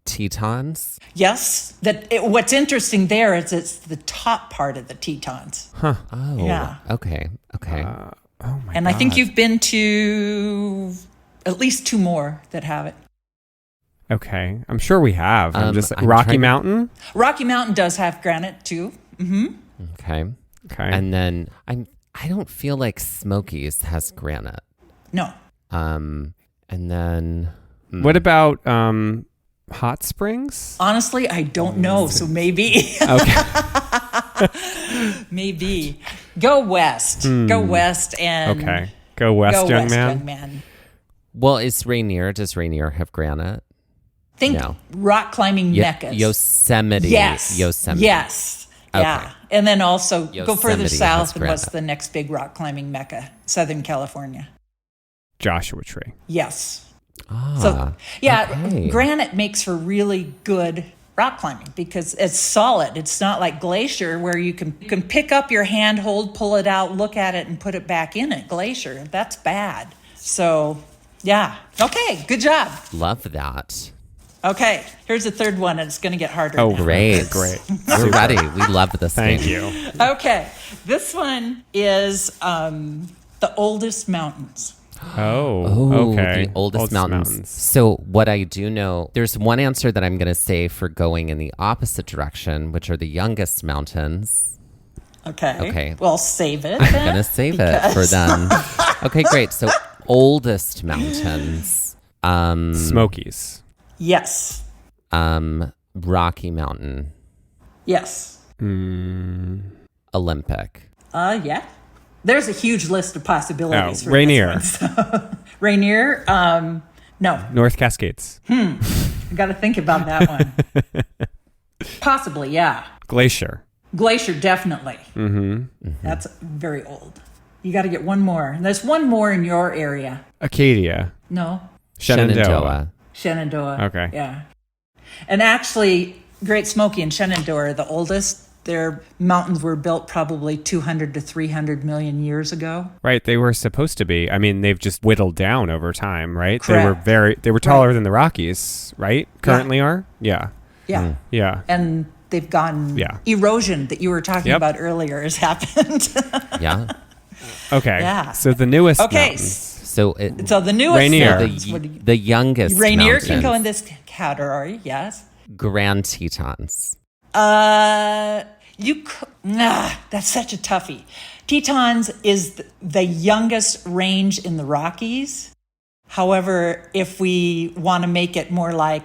Tetons? Yes. What's interesting there is it's the top part of the Tetons. Oh, Yeah. okay. Oh my And God. I think you've been to at least two more that have it. Okay. I'm sure we have. I'm I'm Rocky trying to- Mountain. Rocky Mountain does have granite too. Okay. Okay. And then I don't feel like Smokies has granite. No. And then what about Hot Springs? Honestly, I don't know. So maybe. Okay. Maybe. Go west. Go west and Okay. Go west, go young west, man. young man. well, does Rainier have granite? Think No. rock climbing meccas. Yosemite. Yes. Yosemite. Yes. Okay. Yeah. And then also go further Yosemite south has and what's granite. the next big rock climbing mecca? Southern California. Joshua Tree. Yes. Ah, So, yeah, okay. granite makes for really good rock climbing because it's solid. It's not like glacier where you can pick up your handhold, pull it out, look at it, and put it back in it. Glacier, that's bad. So, yeah. Okay, good job. Love that. Okay, here's the third one, and it's going to get harder. Oh, now. Great. Great. We're ready. We love this Thank game. you. Okay, this one is the oldest mountains. Oh, okay. The oldest mountains. So what I do know, there's one answer that I'm going to say for going in the opposite direction, which are the youngest mountains. Okay. Okay. Well, save it. I'm going to save it for them. Okay, great. So oldest mountains. Smokies. Yes. Rocky Mountain. Yes. Olympic. Yeah. There's a huge list of possibilities. Oh, for Rainier. This one, so. Rainier. No. North Cascades. I got to think about that one. Possibly, yeah. Glacier. Glacier, definitely. That's very old. You got to get one more. There's one more in your area. Acadia. No. Shenandoah. Shenandoah. Okay. Yeah. And actually, Great Smoky and Shenandoah are the oldest. Their mountains were built probably 200 to 300 million years ago. Right, they were supposed to be. I mean, they've just whittled down over time, right? Correct. They were taller than the Rockies, right? Currently are? Yeah. Yeah. Yeah. And they've gone Yeah. erosion that you were talking Yep. about earlier has happened. Yeah. Okay. Yeah. So the newest Okay. mountains. So So the newest Rainier. mountains, what do you- the youngest Rainier mountains. can go in this category, yes. Grand Tetons. That's such a toughie. Tetons is the youngest range in the Rockies. However, if we want to make it more like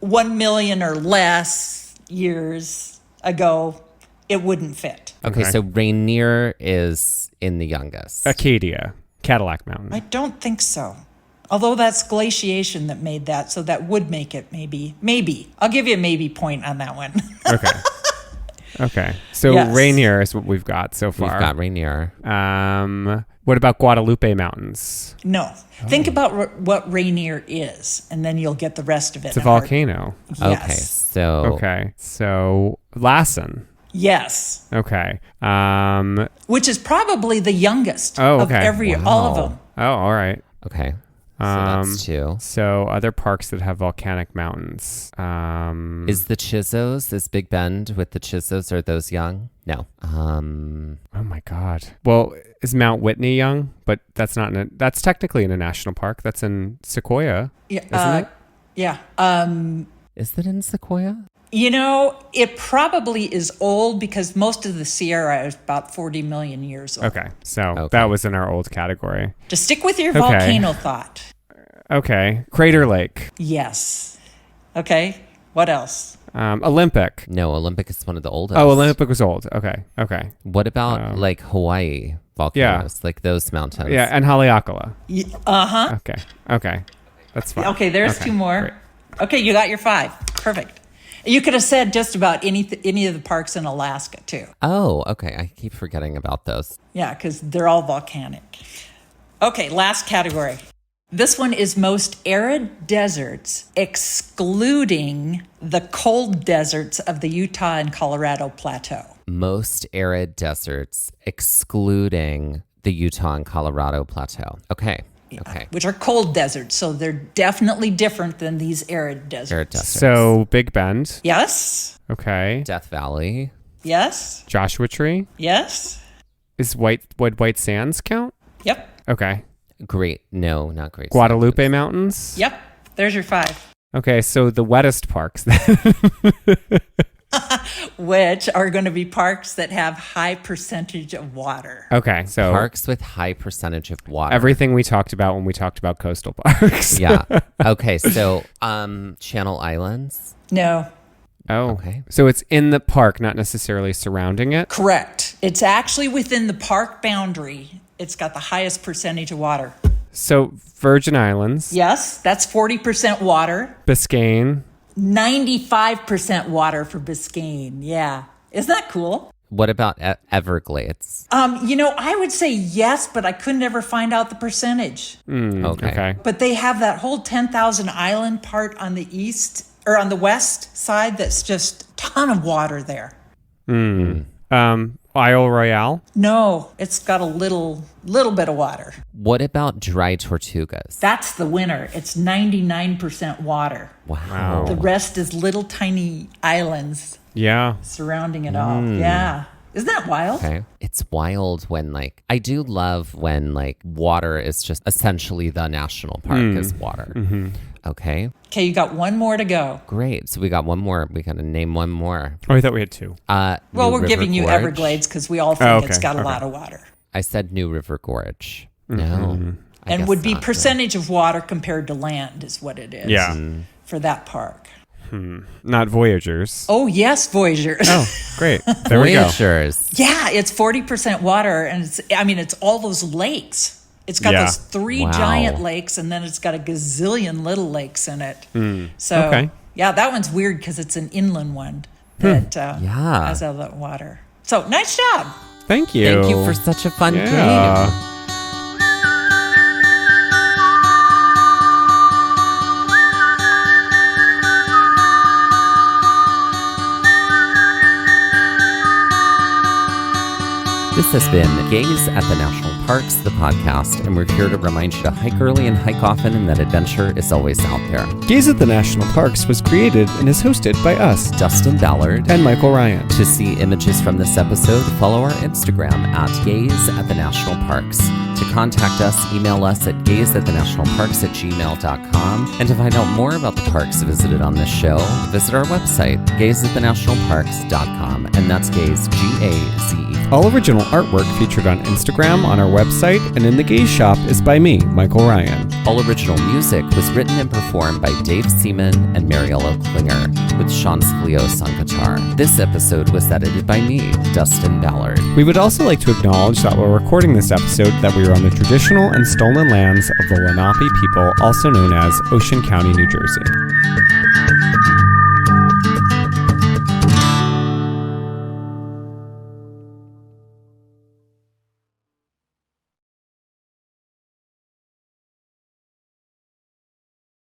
1 million or less years ago, it wouldn't fit. Okay, so Rainier is in the youngest. Acadia. Cadillac Mountain. I don't think so. Although that's glaciation that made that, so that would make it maybe. I'll give you a maybe point on that one. Okay. So Yes. Rainier is what we've got so far. We've got Rainier. What about Guadalupe Mountains? No. Think about what Rainier is, and then you'll get the rest of it. It's a volcano. Yes. Okay, So Lassen. Yes. Okay. Which is probably the youngest Oh, of okay. all of them. Oh, all right. okay. So that's 2. So other parks that have volcanic mountains. Is the Chisos, this Big Bend with the Chisos, are those young? No. Oh my God. Well, is Mount Whitney young? But that's not. That's technically in a national park. That's in Sequoia, isn't it? Yeah. Is it in Sequoia? It probably is old because most of the Sierra is about 40 million years old. Okay. So that was in our old category. Just stick with your volcano thought. Okay. Crater Lake. Yes. Okay. What else? Olympic. No, Olympic is one of the oldest. Oh, Olympic was old. Okay. What about like Hawaii volcanoes, like those mountains? Yeah, and Haleakala. Uh-huh. Okay. That's fine. Okay, there's 2 more. Great. Okay, you got your 5. Perfect. You could have said just about any of the parks in Alaska, too. Oh, okay. I keep forgetting about those. Yeah, because they're all volcanic. Okay, last category. This one is most arid deserts, excluding the cold deserts of the Utah and Colorado Plateau. Most arid deserts, excluding the Utah and Colorado Plateau. Okay. Okay. Which are cold deserts, so they're definitely different than these arid deserts. Arid deserts. So Big Bend. Yes. Okay. Death Valley. Yes. Joshua Tree. Yes. Is White Sands count? Yep. Okay. Great. No, not Great. Guadalupe Sands. Mountains. Yep. There's your 5. Okay, so the wettest parks. Which are going to be parks that have high percentage of water. Okay, so Parks with high percentage of water. everything we talked about when we talked about coastal parks. Yeah. Okay, so Channel Islands. No. Oh. Okay. So it's in the park, not necessarily surrounding it. Correct. It's actually within the park boundary. It's got the highest percentage of water. So Virgin Islands. Yes, that's 40% water. Biscayne. 95% water for Biscayne. Yeah. Isn't that cool? What about Everglades? I would say yes, but I couldn't ever find out the percentage. Okay. But they have that whole 10,000 island part on the east or on the west side that's just a ton of water there. Isle Royale. No, it's got a little bit of water. What about Dry Tortugas? That's the winner. It's 99% water. Wow. The rest is little tiny islands Yeah. surrounding it all. Yeah. Isn't that wild? Okay. It's wild when I do love when water is just essentially the national park is water. Mm-hmm. Okay. Okay, you got 1 more to go. Great. So we got one more. We got to name one more. Oh, I thought we had 2. Well, New we're River giving you Gorge. Everglades because we all think it's okay, got a okay. lot of water. I said New River Gorge. No. I And guess would be not. percentage of water compared to land is what it is Yeah. for that park. Not Voyagers. Oh, yes, Voyagers. Oh, great. There we go. Voyagers. Yeah, it's 40% water, and it's all those lakes. It's got Yeah. those 3 Wow. giant lakes, and then it's got a gazillion little lakes in it. So, Okay. yeah, that one's weird because it's an inland one that Yeah. has all that water. So, nice job. Thank you. Thank you for such a fun game. Yeah. This has been Gaze at the National Parks, the podcast, and we're here to remind you to hike early and hike often, and that adventure is always out there. Gaze at the National Parks was created and is hosted by us, Dustin Ballard. and Michael Ryan. To see images from this episode, follow our Instagram at Gaze at the National Parks. To contact us, email us at gazeatthenationalparks@gmail.com. And to find out more about the parks visited on this show, visit our website, gazeatthenationalparks.com. And that's Gaze, Gaze. All original artwork featured on Instagram, on our website, and in the Gaze Shop is by me, Michael Ryan. All original music was written and performed by Dave Seaman and Mariella Klinger, with Sean Sclios on guitar. This episode was edited by me, Dustin Ballard. We would also like to acknowledge that while recording this episode that we are on the traditional and stolen lands of the Lenape people, also known as Ocean County, New Jersey.